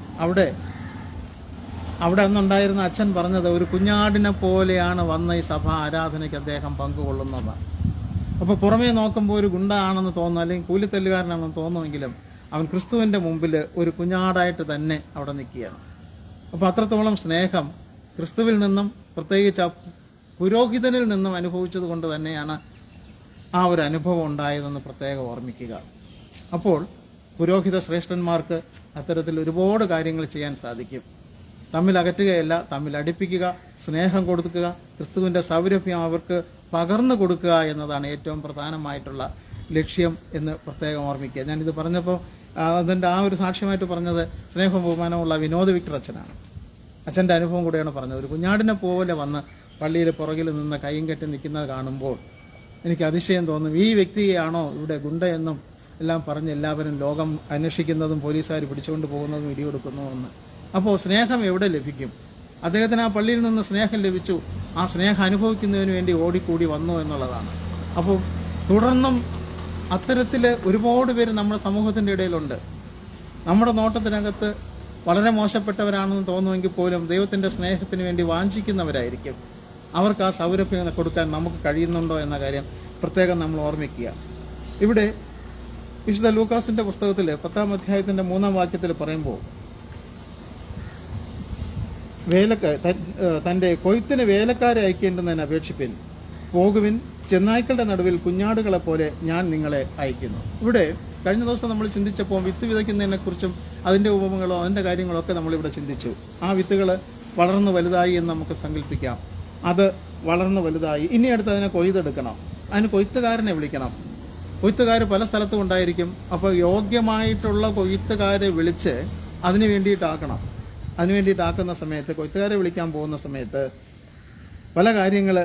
അവിടെ അന്നുണ്ടായിരുന്ന അച്ഛൻ പറഞ്ഞത് ഒരു കുഞ്ഞാടിനെ പോലെയാണ് വന്ന ഈ സഭാ ആരാധനയ്ക്ക് അദ്ദേഹം പങ്കുകൊള്ളുന്നത്. അപ്പോൾ പുറമേ നോക്കുമ്പോൾ ഒരു ഗുണ്ട ആണെന്ന് തോന്നുന്നു, അല്ലെങ്കിൽ കൂലിത്തല്ലുകാരനാണെന്ന് തോന്നുമെങ്കിലും അവൻ ക്രിസ്തുവിൻ്റെ മുമ്പിൽ ഒരു കുഞ്ഞാടായിട്ട് തന്നെ അവിടെ നിൽക്കുകയാണ്. അപ്പോൾ അത്രത്തോളം സ്നേഹം ക്രിസ്തുവിൽ നിന്നും പ്രത്യേകിച്ച് പുരോഹിതനിൽ നിന്നും അനുഭവിച്ചത് കൊണ്ട് തന്നെയാണ് ആ ഒരു അനുഭവം ഉണ്ടായതെന്ന് പ്രത്യേകം ഓർമ്മിക്കുക. അപ്പോൾ പുരോഹിത ശ്രേഷ്ഠന്മാർക്ക് അത്തരത്തിൽ ഒരുപാട് കാര്യങ്ങൾ ചെയ്യാൻ സാധിക്കും. തമ്മിൽ അകറ്റുകയല്ല, തമ്മിൽ അടുപ്പിക്കുക, സ്നേഹം കൊടുക്കുക, ക്രിസ്തുവിൻ്റെ സൗരഭ്യം അവർക്ക് പകർന്നു കൊടുക്കുക എന്നതാണ് ഏറ്റവും പ്രധാനമായിട്ടുള്ള ലക്ഷ്യം എന്ന് പ്രത്യേകം ഓർമ്മിക്കുക. ഞാനിത് പറഞ്ഞപ്പോൾ അതിൻ്റെ ആ ഒരു സാക്ഷ്യമായിട്ട് പറഞ്ഞത് സ്നേഹവും ബഹുമാനമുള്ള വിനോദ് വിക്ടർ അച്ഛനാണ്. അച്ഛൻ്റെ അനുഭവം കൂടെയാണ് പറഞ്ഞത്. ഒരു കുഞ്ഞാടിനെ പോലെ വന്ന് പള്ളിയിൽ പുറകിൽ നിന്ന് കൈയും കെട്ടി നിൽക്കുന്നത് കാണുമ്പോൾ എനിക്ക് അതിശയം തോന്നും. ഈ വ്യക്തിയെയാണോ ഇവിടെ ഗുണ്ടയെന്നും എല്ലാം പറഞ്ഞ് എല്ലാവരും ലോകം അന്വേഷിക്കുന്നതും പോലീസുകാർ പിടിച്ചുകൊണ്ട് പോകുന്നതും ഇടികൊടുക്കുന്നതുമെന്ന്. അപ്പോൾ സ്നേഹം എവിടെ ലഭിക്കും? അദ്ദേഹത്തിന് ആ പള്ളിയിൽ നിന്ന് സ്നേഹം ലഭിച്ചു. ആ സ്നേഹം അനുഭവിക്കുന്നതിന് വേണ്ടി ഓടിക്കൂടി വന്നു എന്നുള്ളതാണ്. അപ്പോൾ തുടർന്നും അത്തരത്തിൽ ഒരുപാട് പേര് നമ്മുടെ സമൂഹത്തിൻ്റെ ഇടയിലുണ്ട്. നമ്മുടെ നോട്ടത്തിനകത്ത് വളരെ മോശപ്പെട്ടവരാണെന്ന് തോന്നുമെങ്കിൽ പോലും ദൈവത്തിൻ്റെ സ്നേഹത്തിന് വേണ്ടി വാഞ്ചിക്കുന്നവരായിരിക്കും. അവർക്ക് ആ സൗരഭ്യം കൊടുക്കാൻ നമുക്ക് കഴിയുന്നുണ്ടോ എന്ന കാര്യം പ്രത്യേകം നമ്മൾ ഓർമ്മിക്കുക. ഇവിടെ വിശുദ്ധ ലൂക്കാസിൻ്റെ പുസ്തകത്തിൽ 10-ാം അധ്യായത്തിൻ്റെ 3-ാം വാക്യത്തിൽ പറയുമ്പോൾ തൻ്റെ കൊയ്ത്തിന് വേലക്കാരെ അയക്കേണ്ടുന്നതിന് അപേക്ഷിപ്പിൻ, പോകുവിൻ, ചെന്നായ്ക്കളുടെ നടുവിൽ കുഞ്ഞാടുകളെ പോലെ ഞാൻ നിങ്ങളെ അയക്കുന്നു. ഇവിടെ കഴിഞ്ഞ ദിവസം നമ്മൾ ചിന്തിച്ചപ്പോൾ വിത്ത് വിതയ്ക്കുന്നതിനെക്കുറിച്ചും അതിൻ്റെ ഉപമകളോ അതിൻ്റെ കാര്യങ്ങളൊക്കെ നമ്മളിവിടെ ചിന്തിച്ചു. ആ വിത്തുകൾ വളർന്നു വലുതായി എന്ന് നമുക്ക് സങ്കല്പിക്കാം. അത് വളർന്നു വലുതായി. ഇനി അടുത്ത് അതിനെ കൊയ്തെടുക്കണം. അതിന് കൊയ്ത്തുകാരനെ വിളിക്കണം. കൊയ്ത്തുകാർ പല സ്ഥലത്തും ഉണ്ടായിരിക്കും. അപ്പോൾ യോഗ്യമായിട്ടുള്ള കൊയ്ത്തുകാരെ വിളിച്ച് അതിന് വേണ്ടിയിട്ടാക്കണം. അതിന് വേണ്ടിയിട്ടാക്കുന്ന സമയത്ത്, കൊയ്ത്തുകാരെ വിളിക്കാൻ പോകുന്ന സമയത്ത് പല കാര്യങ്ങൾ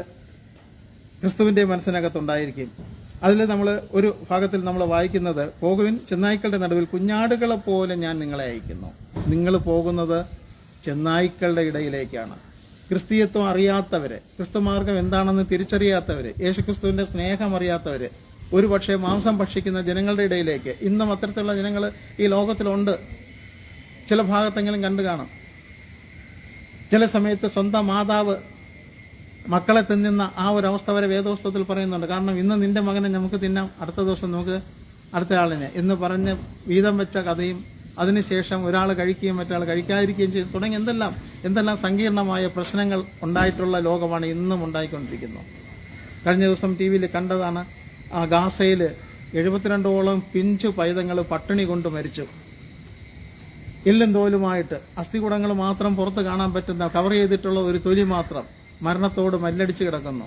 ക്രിസ്തുവിൻ്റെ മനസ്സിനകത്തുണ്ടായിരിക്കും. അതിൽ നമ്മൾ ഒരു ഭാഗത്തിൽ നമ്മൾ വായിക്കുന്നത്, പോകുവിൻ ചെന്നായ്ക്കളുടെ നടുവിൽ കുഞ്ഞാടുകളെ പോലെ ഞാൻ നിങ്ങളെ അയക്കുന്നു. നിങ്ങൾ പോകുന്നത് ചെന്നായ്ക്കളുടെ ഇടയിലേക്കാണ്. ക്രിസ്തീയത്വം അറിയാത്തവര്, ക്രിസ്തുമാർഗം എന്താണെന്ന് തിരിച്ചറിയാത്തവര്, യേശുക്രിസ്തുവിന്റെ സ്നേഹം അറിയാത്തവര്, ഒരു പക്ഷേ മാംസം ഭക്ഷിക്കുന്ന ജനങ്ങളുടെ ഇടയിലേക്ക്. ഇന്നും അത്തരത്തിലുള്ള ജനങ്ങൾ ഈ ലോകത്തിലുണ്ട്. ചില ഭാഗത്തെങ്കിലും കണ്ടു കാണും. ചില സമയത്ത് സ്വന്തം മാതാവ് മക്കളെ തിന്നുന്ന ആ ഒരു അവസ്ഥ വരെ വേദപുസ്തകത്തിൽ പറയുന്നുണ്ട്. കാരണം ഇന്ന് നിന്റെ മകനെ നമുക്ക് തിന്നാം, അടുത്ത ദിവസം നമുക്ക് അടുത്ത ആളിനെ എന്ന് പറഞ്ഞ് വീതം വെച്ച കഥയും, അതിനുശേഷം ഒരാൾ കഴിക്കുകയും മറ്റൊരാൾ കഴിക്കാതിരിക്കുകയും ചെയ്തു തുടങ്ങി എന്തെല്ലാം സങ്കീർണമായ പ്രശ്നങ്ങൾ ഉണ്ടായിട്ടുള്ള ലോകമാണ് ഇന്നും ഉണ്ടായിക്കൊണ്ടിരിക്കുന്നത്. കഴിഞ്ഞ ദിവസം ടി വിയിൽ കണ്ടതാണ്, ഗാസയിൽ 72ഓളം പിഞ്ചു പൈതങ്ങൾ പട്ടിണി കൊണ്ട് മരിച്ചു. എല്ലും തോലുമായിട്ട്, അസ്ഥികൂടങ്ങൾ മാത്രം പുറത്ത് കാണാൻ പറ്റുന്ന കവർ ചെയ്തിട്ടുള്ള ഒരു തൊലി മാത്രം മരണത്തോട് മല്ലടിച്ച് കിടക്കുന്നു.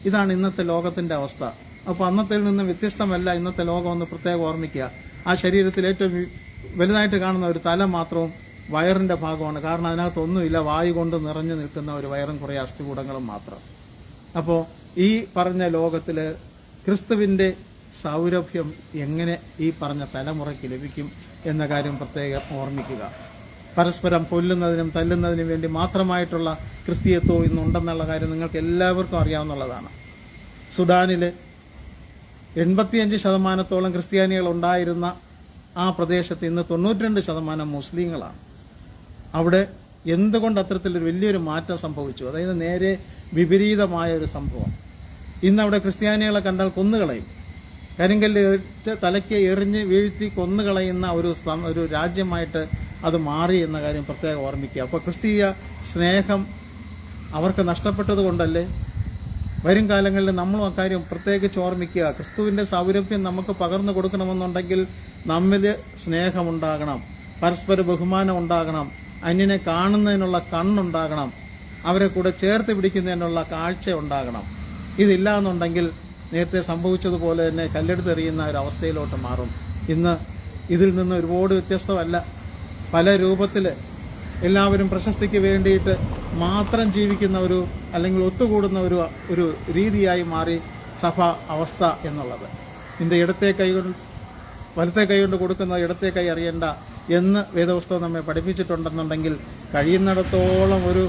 ഇതാണ് ഇന്നത്തെ ലോകത്തിന്റെ അവസ്ഥ. അപ്പോൾ അന്നത്തിൽ നിന്ന് വ്യത്യസ്തമല്ല ഇന്നത്തെ ലോകം എന്ന് പ്രത്യേകം ഓർമ്മിക്കുക. ആ ശരീരത്തിൽ ഏറ്റവും വലുതായിട്ട് കാണുന്ന ഒരു തല മാത്രവും വയറിന്റെ ഭാഗമാണ്. കാരണം അതിനകത്തൊന്നുമില്ല, വായു കൊണ്ട് നിറഞ്ഞു നിൽക്കുന്ന ഒരു വയറും കുറേ അസ്ഥികൂടങ്ങളും മാത്രം. അപ്പോൾ ഈ പറഞ്ഞ ലോകത്തിൽ ക്രിസ്തുവിന്റെ സൗരഭ്യം എങ്ങനെ ഈ പറഞ്ഞ തലമുറയ്ക്ക് ലഭിക്കും എന്ന കാര്യം പ്രത്യേകം ഓർമ്മിക്കുക. പരസ്പരം കൊല്ലുന്നതിനും തല്ലുന്നതിനും വേണ്ടി മാത്രമായിട്ടുള്ള ക്രിസ്തീയത്വം ഇന്നുണ്ടെന്നുള്ള കാര്യം നിങ്ങൾക്ക് എല്ലാവർക്കും അറിയാവുന്നതാണ്. സുഡാനിൽ 85% ക്രിസ്ത്യാനികൾ ഉണ്ടായിരുന്ന ആ പ്രദേശത്ത് ഇന്ന് 92% മുസ്ലിങ്ങളാണ്. അവിടെ എന്തുകൊണ്ട് അത്തരത്തിലൊരു വലിയൊരു മാറ്റം സംഭവിച്ചു? അതായത് നേരെ വിപരീതമായ ഒരു സംഭവം. ഇന്നവിടെ ക്രിസ്ത്യാനികളെ കണ്ടാൽ കൊന്നുകളയും. കരിങ്കല്ല് തലയ്ക്ക് എറിഞ്ഞ് വീഴ്ത്തി കൊന്നുകളയുന്ന ഒരു രാജ്യമായിട്ട് അത് മാറി എന്ന കാര്യം പ്രത്യേകം ഓർമ്മിക്കുക. അപ്പോൾ ക്രിസ്തീയ സ്നേഹം അവർക്ക് നഷ്ടപ്പെട്ടത് കൊണ്ടല്ലേ? വരും കാലങ്ങളിൽ നമ്മളും അക്കാര്യം പ്രത്യേകിച്ച് ഓർമ്മിക്കുക. ക്രിസ്തുവിൻ്റെ സൗരഭ്യം നമുക്ക് പകർന്നു കൊടുക്കണമെന്നുണ്ടെങ്കിൽ നമ്മിൽ സ്നേഹമുണ്ടാകണം, പരസ്പര ബഹുമാനം ഉണ്ടാകണം, അന്യനെ കാണുന്നതിനുള്ള കണ്ണുണ്ടാകണം, അവരെ കൂടെ ചേർത്ത് പിടിക്കുന്നതിനുള്ള കാഴ്ച ഉണ്ടാകണം. ഇതില്ല എന്നുണ്ടെങ്കിൽ നേരത്തെ സംഭവിച്ചതുപോലെ തന്നെ കല്ലെടുത്തെറിയുന്ന ഒരു അവസ്ഥയിലോട്ട് മാറും. ഇന്ന് ഇതിൽ നിന്ന് ഒരുപാട് വ്യത്യസ്തമല്ല. പല രൂപത്തിൽ എല്ലാവരും പ്രശസ്തിക്ക് വേണ്ടിയിട്ട് മാത്രം ജീവിക്കുന്ന അല്ലെങ്കിൽ ഒത്തുകൂടുന്ന ഒരു രീതിയായി മാറി സഭ അവസ്ഥ എന്നുള്ളത്. നിന്റെ വലത്തെ കൈ കൊണ്ട് കൊടുക്കുന്ന ഇടത്തെ കൈ അറിയണ്ട എന്ന് വേദപുസ്തകം നമ്മെ പഠിപ്പിച്ചിട്ടുണ്ടെന്നുണ്ടെങ്കിൽ കഴിയുന്നിടത്തോളം ഒരു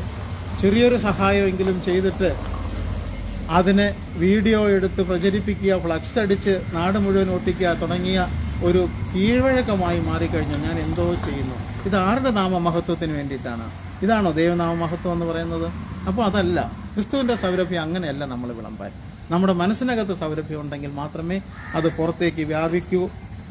ചെറിയൊരു സഹായമെങ്കിലും ചെയ്തിട്ട് അതിനെ വീഡിയോ എടുത്ത് പ്രചരിപ്പിക്കുക, ഫ്ലക്സ് അടിച്ച് നാട് മുഴുവൻ ഒട്ടിക്കുക തുടങ്ങിയ ഒരു കീഴ്വഴക്കമായി മാറിക്കഴിഞ്ഞു. ഞാൻ എന്തോ ചെയ്യുന്നു. ഇത് ആരുടെ നാമമഹത്വത്തിന് വേണ്ടിയിട്ടാണ്? ഇതാണോ ദൈവനാമമഹത്വം എന്ന് പറയുന്നത്? അപ്പോൾ അതല്ല. ക്രിസ്തുവിൻ്റെ സൗരഭ്യം അങ്ങനെയല്ല നമ്മൾ വിളമ്പാൻ. നമ്മുടെ മനസ്സിനകത്ത് സൗരഭ്യം ഉണ്ടെങ്കിൽ മാത്രമേ അത് പുറത്തേക്ക് വ്യാപിക്കൂ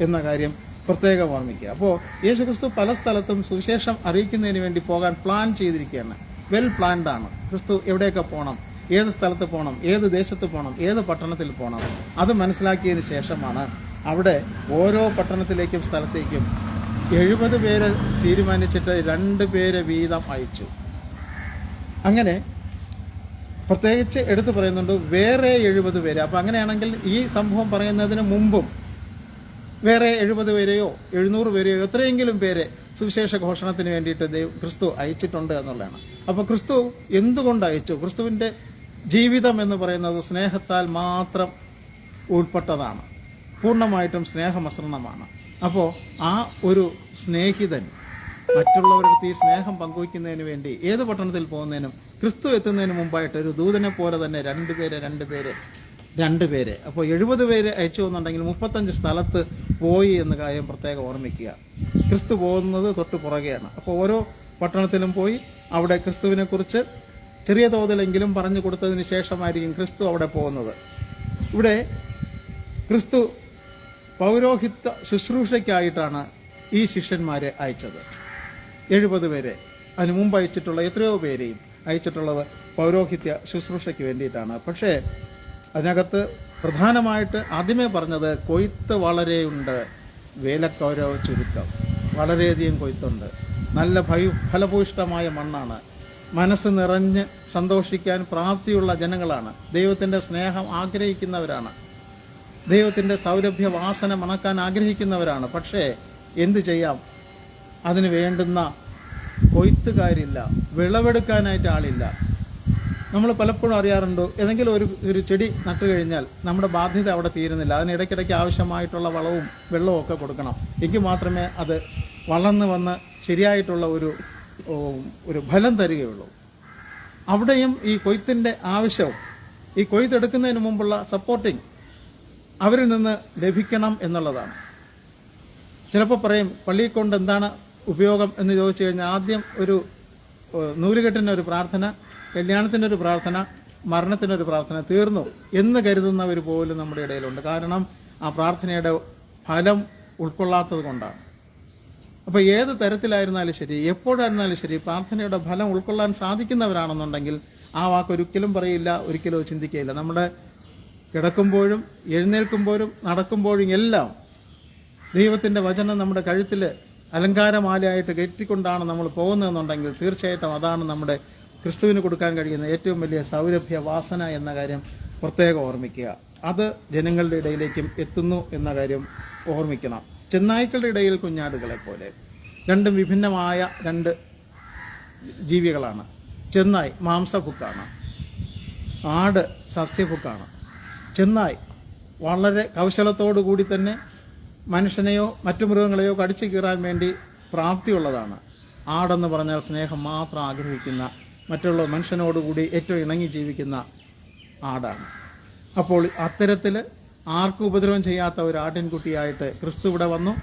എന്ന കാര്യം പ്രത്യേകം ഓർമ്മിക്കുക. അപ്പോൾ യേശുക്രിസ്തു പല സ്ഥലത്തും സുവിശേഷം അറിയിക്കുന്നതിന് വേണ്ടി പോകാൻ പ്ലാൻ ചെയ്തിരിക്കുകയാണ്. വെൽ പ്ലാൻഡ് ആണ്. ക്രിസ്തു എവിടെയൊക്കെ പോകണം, ഏത് സ്ഥലത്ത് പോകണം, ഏത് ദേശത്ത് പോകണം, ഏത് പട്ടണത്തിൽ പോകണം, അത് മനസ്സിലാക്കിയതിന് ശേഷമാണ് അവിടെ ഓരോ പട്ടണത്തിലേക്കും സ്ഥലത്തേക്കും 70 പേരെ തീരുമാനിച്ചിട്ട് 2 പേരെ വീതം അയച്ചു. അങ്ങനെ പ്രത്യേകിച്ച് എടുത്തു പറയുന്നുണ്ട് വേറെ 70 പേര്. അപ്പം അങ്ങനെയാണെങ്കിൽ ഈ സംഭവം പറയുന്നതിന് മുമ്പും വേറെ 70 പേരെയോ 700 പേരെയോ എത്രയെങ്കിലും പേരെ സുവിശേഷ ഘോഷണത്തിന് വേണ്ടിയിട്ട് ക്രിസ്തു അയച്ചിട്ടുണ്ട് എന്നുള്ളതാണ്. അപ്പോൾ ക്രിസ്തു എന്തുകൊണ്ട് അയച്ചു? ക്രിസ്തുവിൻ്റെ ജീവിതം എന്ന് പറയുന്നത് സ്നേഹത്താൽ മാത്രം ഉൾപ്പെട്ടതാണ്. പൂർണ്ണമായിട്ടും സ്നേഹമസൃണമാണ്. അപ്പോൾ ആ ഒരു സ്നേഹിതൻ മറ്റുള്ളവരുടെ അടുത്ത് ഈ സ്നേഹം പങ്കുവയ്ക്കുന്നതിന് വേണ്ടി ഏത് പട്ടണത്തിൽ പോകുന്നതിനും ക്രിസ്തു എത്തുന്നതിന് മുമ്പായിട്ട് ഒരു ദൂതനെ പോലെ തന്നെ 2 പേര്. അപ്പോൾ 70 പേര് അയച്ചു എന്നുണ്ടെങ്കിൽ 35 സ്ഥലത്ത് പോയി എന്ന കാര്യം പ്രത്യേകം ഓർമ്മിക്കുക. ക്രിസ്തു പോകുന്നത് തൊട്ട് പുറകെയാണ്. അപ്പോൾ ഓരോ പട്ടണത്തിലും പോയി അവിടെ ക്രിസ്തുവിനെ കുറിച്ച് ചെറിയ തോതിലെങ്കിലും പറഞ്ഞു കൊടുത്തതിന് ശേഷമായിരിക്കും ക്രിസ്തു അവിടെ പോകുന്നത്. ഇവിടെ ക്രിസ്തു പൗരോഹിത്യ ശുശ്രൂഷയ്ക്കായിട്ടാണ് ഈ ശിഷ്യന്മാരെ അയച്ചത്. 70 പേരെ. അതിന് മുമ്പ് അയച്ചിട്ടുള്ള എത്രയോ പേരെയും അയച്ചിട്ടുള്ളത് പൗരോഹിത്യ ശുശ്രൂഷയ്ക്ക് വേണ്ടിയിട്ടാണ്. പക്ഷേ അതിനകത്ത് പ്രധാനമായിട്ട് ആദ്യമേ പറഞ്ഞത് കൊയ്ത്ത് വളരെയുണ്ട്, വേലക്കാരോ ചുരുക്കം. വളരെയധികം കൊയ്ത്തുണ്ട്. നല്ല ഫലഭൂയിഷ്ടമായ മണ്ണാണ്. മനസ്സ് നിറഞ്ഞ് സന്തോഷിക്കാൻ പ്രാപ്തിയുള്ള ജനങ്ങളാണ്. ദൈവത്തിൻ്റെ സ്നേഹം ആഗ്രഹിക്കുന്നവരാണ്. ദൈവത്തിൻ്റെ സൗരഭ്യ വാസന മണക്കാൻ ആഗ്രഹിക്കുന്നവരാണ്. പക്ഷേ എന്തു ചെയ്യാം? അതിന് വേണ്ടുന്ന കൊയ്ത്തുകാരില്ല, വിളവെടുക്കാനായിട്ട് ആളില്ല. നമ്മൾ പലപ്പോഴും അറിയാറുണ്ട്, ഏതെങ്കിലും ഒരു ചെടി നട്ടു കഴിഞ്ഞാൽ നമ്മുടെ ബാധ്യത അവിടെ തീരുന്നില്ല. അതിന് ഇടയ്ക്കിടയ്ക്ക് ആവശ്യമായിട്ടുള്ള വളവും വെള്ളവും ഒക്കെ കൊടുക്കണം. എങ്കിൽ മാത്രമേ അത് വളർന്നു വന്ന് ശരിയായിട്ടുള്ള ഒരു ഫലം തരികയുള്ളൂ. അവിടെയും ഈ കൊയ്ത്തിൻ്റെ ആവശ്യവും ഈ കൊയ്ത്തെടുക്കുന്നതിന് മുമ്പുള്ള സപ്പോർട്ടിങ് അവരിൽ നിന്ന് ലഭിക്കണം എന്നുള്ളതാണ്. ചിലപ്പോൾ പറയും, പള്ളിയെ കൊണ്ട് എന്താണ് ഉപയോഗം എന്ന് ചോദിച്ചു കഴിഞ്ഞാൽ ആദ്യം ഒരു നൂലുകെട്ടിനൊരു പ്രാർത്ഥന, കല്യാണത്തിനൊരു പ്രാർത്ഥന, മരണത്തിനൊരു പ്രാർത്ഥന, തീർന്നു എന്ന് കരുതുന്നവർ പോലും നമ്മുടെ ഇടയിലുണ്ട്. കാരണം ആ പ്രാർത്ഥനയുടെ ഫലം ഉൾക്കൊള്ളാത്തത് കൊണ്ടാണ്. അപ്പോൾ ഏത് തരത്തിലായിരുന്നാലും ശരി, എപ്പോഴായിരുന്നാലും ശരി, പ്രാർത്ഥനയുടെ ഫലം ഉൾക്കൊള്ളാൻ സാധിക്കുന്നവരാണെന്നുണ്ടെങ്കിൽ ആ വാക്ക് ഒരിക്കലും പറയില്ല, ഒരിക്കലും ചിന്തിക്കുകയില്ല. നമ്മുടെ കിടക്കുമ്പോഴും എഴുന്നേൽക്കുമ്പോഴും നടക്കുമ്പോഴും എല്ലാം ദൈവത്തിൻ്റെ വചനം നമ്മുടെ കഴുത്തിൽ അലങ്കാരമാലയായിട്ട് കെട്ടിക്കൊണ്ടാണ് നമ്മൾ പോകുന്നതെന്നുണ്ടെങ്കിൽ തീർച്ചയായിട്ടും അതാണ് നമ്മുടെ ക്രിസ്തുവിന് കൊടുക്കാൻ കഴിയുന്ന ഏറ്റവും വലിയ സൗരഭ്യ വാസന എന്ന കാര്യം പ്രത്യേകം ഓർമ്മിക്കുക. അത് ജനങ്ങളുടെ ഇടയിലേക്കും എത്തുന്നു എന്ന കാര്യം ഓർമ്മിക്കണം. ചെന്നായ്ക്കളുടെ ഇടയിൽ കുഞ്ഞാടുകളെ പോലെ രണ്ടും വിഭിന്നമായ രണ്ട് ജീവികളാണ്. ചെന്നായ് മാംസഭുക്കാണ്, ആട് സസ്യഭുക്കാണ്. ചെന്നായ് വളരെ കൗശലത്തോടു കൂടി തന്നെ മനുഷ്യനെയോ മറ്റു മൃഗങ്ങളെയോ കടിച്ചു കീറാൻ വേണ്ടി പ്രാപ്തിയുള്ളതാണ്. ആടെന്ന് പറഞ്ഞാൽ സ്നേഹം മാത്രം ആഗ്രഹിക്കുന്ന, മറ്റുള്ള മനുഷ്യനോടുകൂടി ഏറ്റവും ഇണങ്ങി ജീവിക്കുന്ന ആടാണ്. അപ്പോൾ അത്തരത്തിൽ ആർക്കും ഉപദ്രവം ചെയ്യാത്ത ഒരു ആട്ടിൻകുട്ടിയായിട്ട് ക്രിസ്തു ഇവിടെ വന്നു.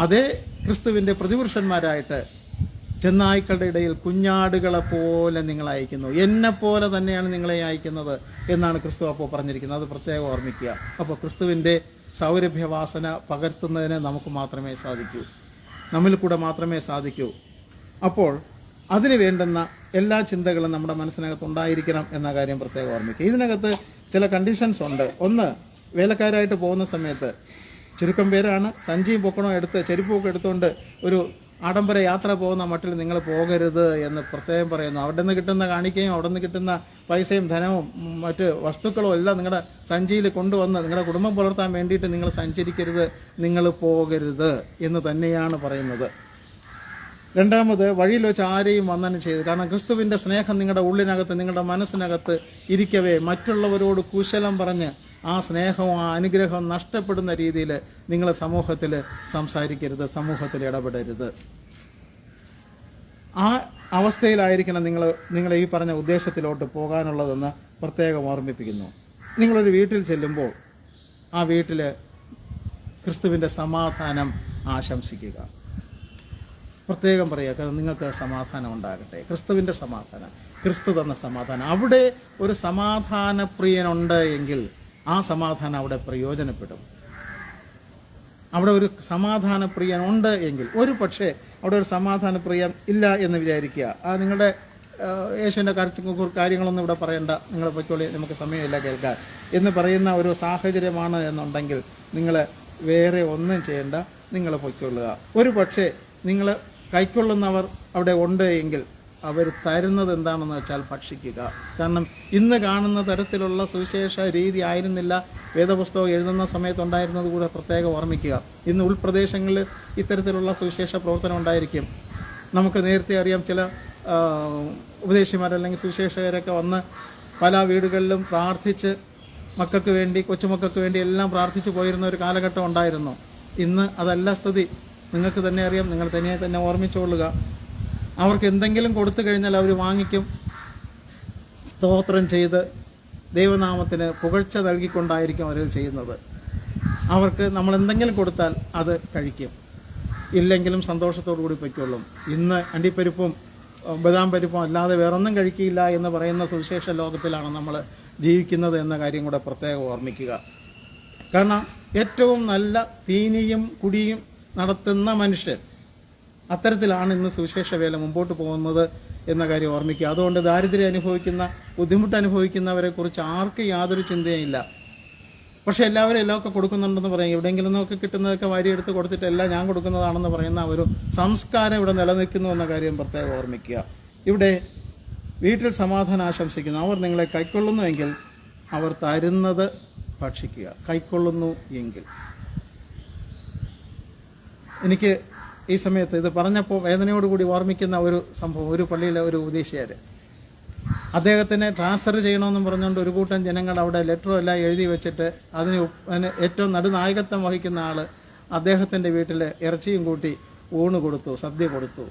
അതേ ക്രിസ്തുവിൻ്റെ പ്രതിപുരുഷന്മാരായിട്ട് ചെന്നായ്ക്കളുടെ ഇടയിൽ കുഞ്ഞാടുകളെ പോലെ നിങ്ങളെ അയക്കുന്നു, എന്നെപ്പോലെ തന്നെയാണ് നിങ്ങളെ അയക്കുന്നത് എന്നാണ് ക്രിസ്തു അപ്പോൾ പറഞ്ഞിരിക്കുന്നത്. അത് പ്രത്യേകം ഓർമ്മിക്കുക. അപ്പോൾ ക്രിസ്തുവിൻ്റെ സൗരഭ്യവാസന പകർത്തുന്നതിന് നമുക്ക് മാത്രമേ സാധിക്കൂ, നമ്മിൽ കൂടെ മാത്രമേ സാധിക്കൂ. അപ്പോൾ അതിന് വേണ്ടുന്ന എല്ലാ ചിന്തകളും നമ്മുടെ മനസ്സിനകത്ത് ഉണ്ടായിരിക്കണം എന്ന കാര്യം പ്രത്യേകം ഓർമ്മിക്കുക. ഇതിനകത്ത് ചില കണ്ടീഷൻസ് ഉണ്ട്. ഒന്ന്, വേലക്കാരായിട്ട് പോകുന്ന സമയത്ത് ചുരുക്കം പേരാണ് സഞ്ചിയും പൊക്കണോ എടുത്ത് ചെരുപ്പൊക്കെ എടുത്തുകൊണ്ട് ഒരു ആഡംബര യാത്ര പോകുന്ന മട്ടിൽ നിങ്ങൾ പോകരുത് എന്ന് പ്രത്യേകം പറയുന്നു. അവിടെ നിന്ന് കിട്ടുന്ന കാണിക്കയും അവിടെ നിന്ന് കിട്ടുന്ന പൈസയും ധനവും മറ്റ് വസ്തുക്കളും എല്ലാം നിങ്ങളുടെ സഞ്ചിയിൽ കൊണ്ടുവന്ന് നിങ്ങളുടെ കുടുംബം പുലർത്താൻ വേണ്ടിയിട്ട് നിങ്ങൾ സഞ്ചരിക്കരുത്, നിങ്ങൾ പോകരുത് എന്ന് തന്നെയാണ് പറയുന്നത്. രണ്ടാമത്, വഴിയിൽ വെച്ച് ആരെയും വന്ദനം ചെയ്ത്, കാരണം ക്രിസ്തുവിൻ്റെ സ്നേഹം നിങ്ങളുടെ ഉള്ളിനകത്ത് നിങ്ങളുടെ മനസ്സിനകത്ത് ഇരിക്കവേ മറ്റുള്ളവരോട് കുശലം പറഞ്ഞ് ആ സ്നേഹവും ആ അനുഗ്രഹവും നഷ്ടപ്പെടുന്ന രീതിയിൽ നിങ്ങൾ സമൂഹത്തിൽ സംസാരിക്കരുത്, സമൂഹത്തിൽ ഇടപെടരുത്. ആ അവസ്ഥയിലായിരിക്കണം നിങ്ങൾ ഈ പറഞ്ഞ ഉദ്ദേശത്തിലോട്ട് പോകാനുള്ളതെന്ന് പ്രത്യേകം ഓർമ്മിപ്പിക്കുന്നു. നിങ്ങളൊരു വീട്ടിൽ ചെല്ലുമ്പോൾ ആ വീട്ടിൽ ക്രിസ്തുവിൻ്റെ സമാധാനം ആശംസിക്കുക. പ്രത്യേകം പറയുക, നിങ്ങൾക്ക് സമാധാനം ഉണ്ടാകട്ടെ, ക്രിസ്തുവിൻ്റെ സമാധാനം, ക്രിസ്തു തന്ന സമാധാനം. അവിടെ ഒരു സമാധാനപ്രിയനുണ്ട് എങ്കിൽ ആ സമാധാനം അവിടെ പ്രയോജനപ്പെടും. അവിടെ ഒരു സമാധാനപ്രിയനുണ്ട് എങ്കിൽ, ഒരു പക്ഷേ അവിടെ ഒരു സമാധാനപ്രിയൻ ഇല്ല എന്ന് വിചാരിക്കുക. ആ നിങ്ങളുടെ യേശുവിൻ്റെ കാര്യങ്ങളൊന്നും ഇവിടെ പറയണ്ട, നിങ്ങൾ പൊയ്ക്കോളി, നമുക്ക് സമയമില്ല കേൾക്കാൻ എന്ന് പറയുന്ന ഒരു സാഹചര്യമാണ് എന്നുണ്ടെങ്കിൽ നിങ്ങൾ വേറെ ഒന്നും ചെയ്യേണ്ട, നിങ്ങൾ പൊയ്ക്കൊള്ളുക. ഒരു പക്ഷേ നിങ്ങൾ കൈക്കൊള്ളുന്നവർ അവിടെ ഉണ്ട് എങ്കിൽ അവർ തരുന്നത് എന്താണെന്ന് വെച്ചാൽ ഭക്ഷിക്കുക. കാരണം ഇന്ന് കാണുന്ന തരത്തിലുള്ള സുവിശേഷ രീതി ആയിരുന്നില്ല വേദപുസ്തകം എഴുതുന്ന സമയത്തുണ്ടായിരുന്നത് കൂടെ പ്രത്യേകം ഓർമ്മിക്കുക. ഇന്ന് ഉൾപ്രദേശങ്ങളിൽ ഇത്തരത്തിലുള്ള സുവിശേഷ പ്രവർത്തനം ഉണ്ടായിരിക്കും. നമുക്ക് നേരത്തെ അറിയാം, ചില ഉപദേശിമാരല്ലെങ്കിൽ സുവിശേഷകരൊക്കെ വന്ന് പല വീടുകളിലും പ്രാർത്ഥിച്ച് മക്കൾക്ക് വേണ്ടി, കൊച്ചുമക്കൾക്ക് വേണ്ടി എല്ലാം പ്രാർത്ഥിച്ചു പോയിരുന്ന ഒരു കാലഘട്ടം ഉണ്ടായിരുന്നു. ഇന്ന് അതല്ല സ്ഥിതി. നിങ്ങൾക്ക് തന്നെ അറിയാം, നിങ്ങൾ തന്നെ ഓർമ്മിച്ചുകൊള്ളുക. അവർക്ക് എന്തെങ്കിലും കൊടുത്തു കഴിഞ്ഞാൽ അവർ വാങ്ങിക്കും, സ്തോത്രം ചെയ്ത് ദൈവനാമത്തിന് പുകഴ്ച നൽകിക്കൊണ്ടായിരിക്കും അവർ ചെയ്യുന്നത്. അവർക്ക് നമ്മൾ എന്തെങ്കിലും കൊടുത്താൽ അത് കഴിക്കും, ഇല്ലെങ്കിലും സന്തോഷത്തോടു കൂടി പൊയ്ക്കൊള്ളും. ഇന്ന് അണ്ടിപ്പരിപ്പും ബദാം പരിപ്പും അല്ലാതെ വേറൊന്നും കഴിക്കില്ല എന്ന് പറയുന്ന സുവിശേഷ ലോകത്തിലാണ് നമ്മൾ ജീവിക്കുന്നത് എന്ന കാര്യം കൂടെ പ്രത്യേകം ഓർമ്മിക്കുക. കാരണം ഏറ്റവും നല്ല തീനിയും കുടിയും നടത്തുന്ന മനുഷ്യൻ, അത്തരത്തിലാണ് ഇന്ന് സുവിശേഷ വേല മുമ്പോട്ട് പോകുന്നത് എന്ന കാര്യം ഓർമ്മിക്കുക. അതുകൊണ്ട് ദാരിദ്ര്യം അനുഭവിക്കുന്ന, ബുദ്ധിമുട്ട് അനുഭവിക്കുന്നവരെ കുറിച്ച് ആർക്കും യാതൊരു ചിന്തയില്ല. പക്ഷേ എല്ലാവരും എല്ലാമൊക്കെ കൊടുക്കുന്നുണ്ടെന്ന് പറയും. എവിടെയെങ്കിലും നിന്നൊക്കെ കിട്ടുന്നതൊക്കെ വാരിയെടുത്ത് കൊടുത്തിട്ട് എല്ലാം ഞാൻ കൊടുക്കുന്നതാണെന്ന് പറയുന്ന ഒരു സംസ്കാരം ഇവിടെ നിലനിൽക്കുന്നു എന്ന കാര്യം പ്രത്യേകം ഓർമ്മിക്കുക. ഇവിടെ വീട്ടിൽ സമാധാനം ആശംസിക്കുന്നു. അവർ നിങ്ങളെ കൈക്കൊള്ളുന്നുവെങ്കിൽ അവർ തരുന്നത് ഭക്ഷിക്കുക. കൈക്കൊള്ളുന്നു എങ്കിൽ. എനിക്ക് ഈ സമയത്ത് ഇത് പറഞ്ഞപ്പോൾ വേദനയോടുകൂടി ഓർമ്മിക്കുന്ന ഒരു സംഭവം. ഒരു പള്ളിയിലെ ഒരു ഉപദേശിയാർ, അദ്ദേഹത്തിനെ ട്രാൻസ്ഫർ ചെയ്യണമെന്നും പറഞ്ഞുകൊണ്ട് ഒരു കൂട്ടം ജനങ്ങൾ അവിടെ ലെറ്ററും എല്ലാം എഴുതി വെച്ചിട്ട് അതിന് ഏറ്റവും നടുനായകത്വം വഹിക്കുന്ന ആൾ അദ്ദേഹത്തിൻ്റെ വീട്ടിൽ ഇറച്ചിയും കൂട്ടി ഊണ് കൊടുത്തു, സദ്യ കൊടുത്തു.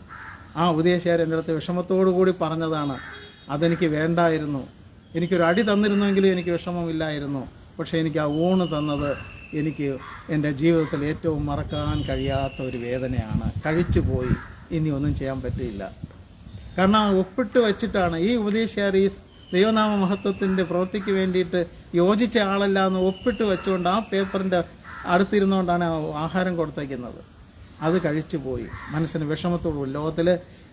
ആ ഉപദേശിയാർ എൻ്റെ അടുത്ത് വിഷമത്തോടു കൂടി പറഞ്ഞതാണ്, അതെനിക്ക് വേണ്ടായിരുന്നു, എനിക്കൊരു അടി തന്നിരുന്നെങ്കിലും എനിക്ക് വിഷമമില്ലായിരുന്നു, പക്ഷേ എനിക്ക് ആ ഊണ് തന്നത് എനിക്ക് എൻ്റെ ജീവിതത്തിൽ ഏറ്റവും മറക്കാൻ കഴിയാത്ത ഒരു വേദനയാണ്. കഴിച്ചു പോയി, ഇനി ഒന്നും ചെയ്യാൻ പറ്റില്ല. കാരണം ഒപ്പിട്ട് വെച്ചിട്ടാണ് ഈ ഉപദേശിയാർ ഈ ദൈവനാമ മഹത്വത്തിൻ്റെ പ്രവൃത്തിക്ക് വേണ്ടിയിട്ട് യോജിച്ച ആളല്ല എന്ന് ഒപ്പിട്ട് വെച്ചുകൊണ്ട് ആ പേപ്പറിൻ്റെ അടുത്തിരുന്നുകൊണ്ടാണ് ആഹാരം കൊടുത്തേക്കുന്നത്. അത് കഴിച്ചു പോയി. മനസ്സിന് വിഷമത്തോടു. ലോകത്തിൽ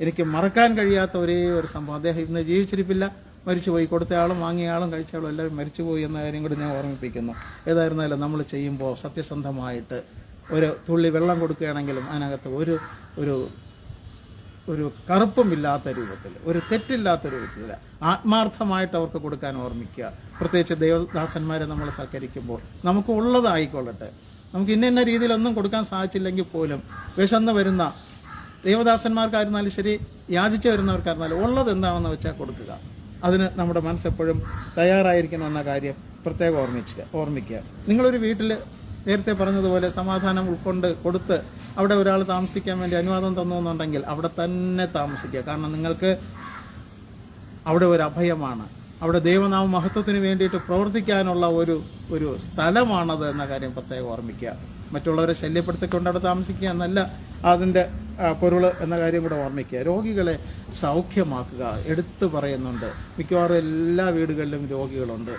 എനിക്ക് മറക്കാൻ കഴിയാത്ത ഒരേ ഒരു സംഭവം. അദ്ദേഹം ഇന്ന് ജീവിച്ചിരിപ്പില്ല, മരിച്ചുപോയി. കൊടുത്തയാളും വാങ്ങിയയാളും കഴിച്ചയാളും എല്ലാവരും മരിച്ചുപോയി എന്ന കാര്യം കൂടി ഞാൻ ഓർമ്മിപ്പിക്കുന്നു. ഏതായിരുന്നാലും നമ്മൾ ചെയ്യുമ്പോൾ സത്യസന്ധമായിട്ട് ഒരു തുള്ളി വെള്ളം കൊടുക്കുകയാണെങ്കിലും അതിനകത്ത് ഒരു കറുപ്പുമില്ലാത്ത രൂപത്തിൽ, ഒരു തെറ്റില്ലാത്ത രൂപത്തിൽ ആത്മാർത്ഥമായിട്ട് അവർക്ക് കൊടുക്കാൻ ഓർമ്മിക്കുക. പ്രത്യേകിച്ച് ദേവദാസന്മാരെ നമ്മൾ സൽക്കരിക്കുമ്പോൾ നമുക്ക് ഉള്ളതായിക്കൊള്ളട്ടെ. നമുക്ക് ഇന്ന രീതിയിലൊന്നും കൊടുക്കാൻ സാധിച്ചില്ലെങ്കിൽ പോലും വിശന്ന് വരുന്ന ദേവദാസന്മാർക്കായിരുന്നാലും ശരി, യാചിച്ചു വരുന്നവർക്കായിരുന്നാലും ഉള്ളത് എന്താണെന്ന് വെച്ചാൽ കൊടുക്കുക. അതിന് നമ്മുടെ മനസ്സെപ്പോഴും തയ്യാറായിരിക്കണമെന്ന കാര്യം പ്രത്യേകം ഓർമ്മിക്കുക. നിങ്ങളൊരു വീട്ടിൽ നേരത്തെ പറഞ്ഞതുപോലെ സമാധാനം ഉൾക്കൊണ്ട് കൊടുത്ത് അവിടെ ഒരാൾ താമസിക്കാൻ വേണ്ടി അനുവാദം തന്നുവെന്നുണ്ടെങ്കിൽ അവിടെ തന്നെ താമസിക്കുക. കാരണം നിങ്ങൾക്ക് അവിടെ ഒരു അഭയമാണ്, അവിടെ ദൈവനാമ മഹത്വത്തിന് വേണ്ടിയിട്ട് പ്രവർത്തിക്കാനുള്ള ഒരു സ്ഥലമാണത് എന്ന കാര്യം പ്രത്യേകം ഓർമ്മിക്കുക. മറ്റുള്ളവരെ ശല്യപ്പെടുത്തിക്കൊണ്ട് അവിടെ താമസിക്കുക എന്നല്ല അതിൻ്റെ പൊരുൾ എന്ന കാര്യം കൂടെ ഓർമ്മിക്കുക. രോഗികളെ സൗഖ്യമാക്കുക എടുത്തു പറയുന്നുണ്ട്. മിക്കവാറും എല്ലാ വീടുകളിലും രോഗികളുണ്ട്.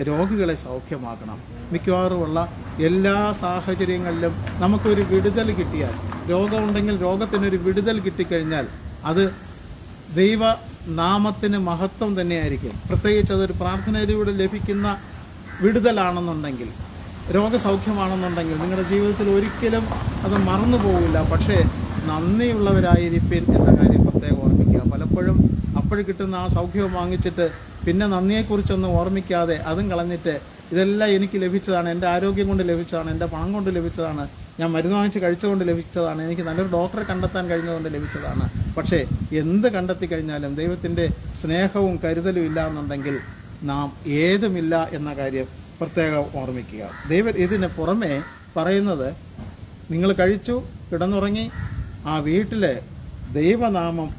രോഗികളെ സൗഖ്യമാക്കണം. മിക്കവാറുമുള്ള എല്ലാ സാഹചര്യങ്ങളിലും നമുക്കൊരു വിടുതൽ കിട്ടിയാൽ, രോഗമുണ്ടെങ്കിൽ രോഗത്തിനൊരു വിടുതൽ കിട്ടിക്കഴിഞ്ഞാൽ അത് ദൈവനാമത്തിന് മഹത്വം തന്നെയായിരിക്കും. പ്രത്യേകിച്ച് അതൊരു പ്രാർത്ഥനയിലൂടെ ലഭിക്കുന്ന വിടുതലാണെന്നുണ്ടെങ്കിൽ, രോഗസൗഖ്യമാണെന്നുണ്ടെങ്കിൽ നിങ്ങളുടെ ജീവിതത്തിൽ ഒരിക്കലും അത് മറന്നു പോകില്ല. പക്ഷേ നന്ദിയുള്ളവരായിരിപ്പിൻ എന്ന കാര്യം പ്രത്യേകം ഓർമ്മിക്കുക. പലപ്പോഴും അപ്പോൾ കിട്ടുന്ന ആ സൗഖ്യം വാങ്ങിച്ചിട്ട് പിന്നെ നന്ദിയെക്കുറിച്ചൊന്നും ഓർമ്മിക്കാതെ അതും കളഞ്ഞിട്ട് ഇതെല്ലാം എനിക്ക് ലഭിച്ചതാണ്, എൻ്റെ ആരോഗ്യം കൊണ്ട് ലഭിച്ചതാണ്, എൻ്റെ പണം കൊണ്ട് ലഭിച്ചതാണ്, ഞാൻ മരുന്ന് വാങ്ങിച്ച് കഴിച്ചുകൊണ്ട് ലഭിച്ചതാണ്, എനിക്ക് നല്ലൊരു ഡോക്ടറെ കണ്ടെത്താൻ കഴിഞ്ഞതുകൊണ്ട് ലഭിച്ചതാണ്. പക്ഷേ എന്ത് കണ്ടെത്തി കഴിഞ്ഞാലും ദൈവത്തിൻ്റെ സ്നേഹവും കരുതലും ഇല്ല എന്നുണ്ടെങ്കിൽ നാം ഏതുമില്ല എന്ന കാര്യം പ്രത്യേകം ഓർമ്മിക്കുക. ഇതിന് പുറമെ പറയുന്നത്, നിങ്ങൾ കഴിച്ചു കിടന്നുറങ്ങി ആ വീട്ടിലെ ദൈവനാമം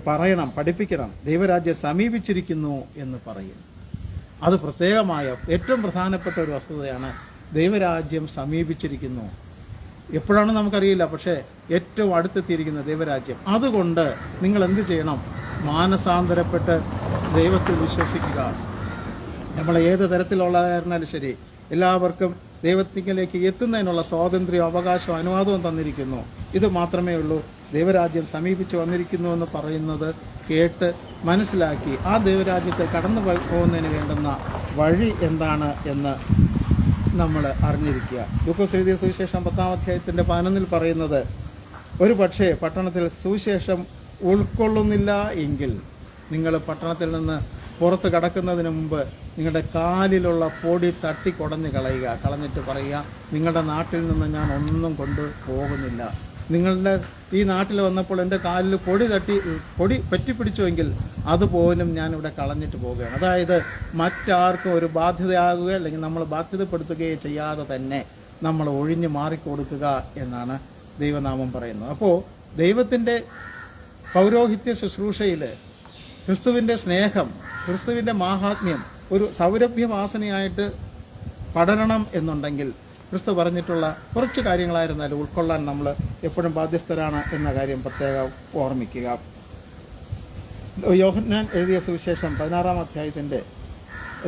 പറയണം, പഠിപ്പിക്കണം. ദൈവരാജ്യം സമീപിച്ചിരിക്കുന്നു എന്ന് പറയും. അത് പ്രത്യേകമായ ഏറ്റവും പ്രധാനപ്പെട്ട ഒരു വസ്തുതയാണ്. ദൈവരാജ്യം സമീപിച്ചിരിക്കുന്നു. എപ്പോഴാണ് നമുക്കറിയില്ല, പക്ഷേ ഏറ്റവും അടുത്തെത്തിയിരിക്കുന്ന ദൈവരാജ്യം. അതുകൊണ്ട് നിങ്ങൾ എന്ത് ചെയ്യണം? മാനസാന്തരപ്പെട്ട് ദൈവത്തിൽ വിശ്വസിക്കുക. നമ്മൾ ഏത് തരത്തിലുള്ളതായിരുന്നാലും ശരി, എല്ലാവർക്കും ദൈവത്തിലേക്ക് എത്തുന്നതിനുള്ള സ്വാതന്ത്ര്യവും അവകാശവും അനുവാദവും തന്നിരിക്കുന്നു. ഇത് മാത്രമേ ഉള്ളൂ. ദൈവരാജ്യം സമീപിച്ച് വന്നിരിക്കുന്നു എന്ന് പറയുന്നത് കേട്ട് മനസ്സിലാക്കി ആ ദൈവരാജ്യത്തെ കടന്നു പോകുന്നതിന് വേണ്ടുന്ന വഴി എന്താണ് എന്ന് നമ്മൾ അറിഞ്ഞിരിക്കുക. ലൂക്കോസ് എഴുതിയ സുവിശേഷം 10-ാം അധ്യായത്തിൻ്റെ 11 പറയുന്നത്, ഒരു പക്ഷേ പട്ടണത്തിൽ സുവിശേഷം ഉൾക്കൊള്ളുന്നില്ല എങ്കിൽ നിങ്ങൾ പട്ടണത്തിൽ നിന്ന് പുറത്ത് കടക്കുന്നതിന് മുമ്പ് നിങ്ങളുടെ കാലിലുള്ള പൊടി തട്ടിക്കുടഞ്ഞ് കളഞ്ഞിട്ട് പറയുക, നിങ്ങളുടെ നാട്ടിൽ നിന്ന് ഞാൻ ഒന്നും കൊണ്ട് പോകുന്നില്ല. നിങ്ങളുടെ ഈ നാട്ടിൽ വന്നപ്പോൾ എൻ്റെ കാലിൽ പൊടി പറ്റിപ്പിടിച്ചുവെങ്കിൽ അതുപോലും ഞാനിവിടെ കളഞ്ഞിട്ട് പോവുകയാണ്. അതായത് മറ്റാർക്കും ഒരു ബാധ്യതയാകുക അല്ലെങ്കിൽ നമ്മൾ ബാധ്യതപ്പെടുത്തുകയോ ചെയ്യാതെ തന്നെ നമ്മൾ ഒഴിഞ്ഞു മാറിക്കൊടുക്കുക എന്നാണ് ദൈവനാമം പറയുന്നത്. അപ്പോൾ ദൈവത്തിൻ്റെ പൗരോഹിത്യ ശുശ്രൂഷയിൽ ക്രിസ്തുവിൻ്റെ സ്നേഹം, ക്രിസ്തുവിൻ്റെ മാഹാത്മ്യം ഒരു സൗരഭ്യവാസനയായിട്ട് പടരണം എന്നുണ്ടെങ്കിൽ ക്രിസ്തു പറഞ്ഞിട്ടുള്ള കുറച്ച് കാര്യങ്ങളായിരുന്നാലും ഉൾക്കൊള്ളാൻ നമ്മൾ എപ്പോഴും ബാധ്യസ്ഥരാണ് എന്ന കാര്യം പ്രത്യേകം ഓർമ്മിക്കുക. യോഹന്നാൻ എഴുതിയ സുവിശേഷം 16-ാം അധ്യായത്തിൻ്റെ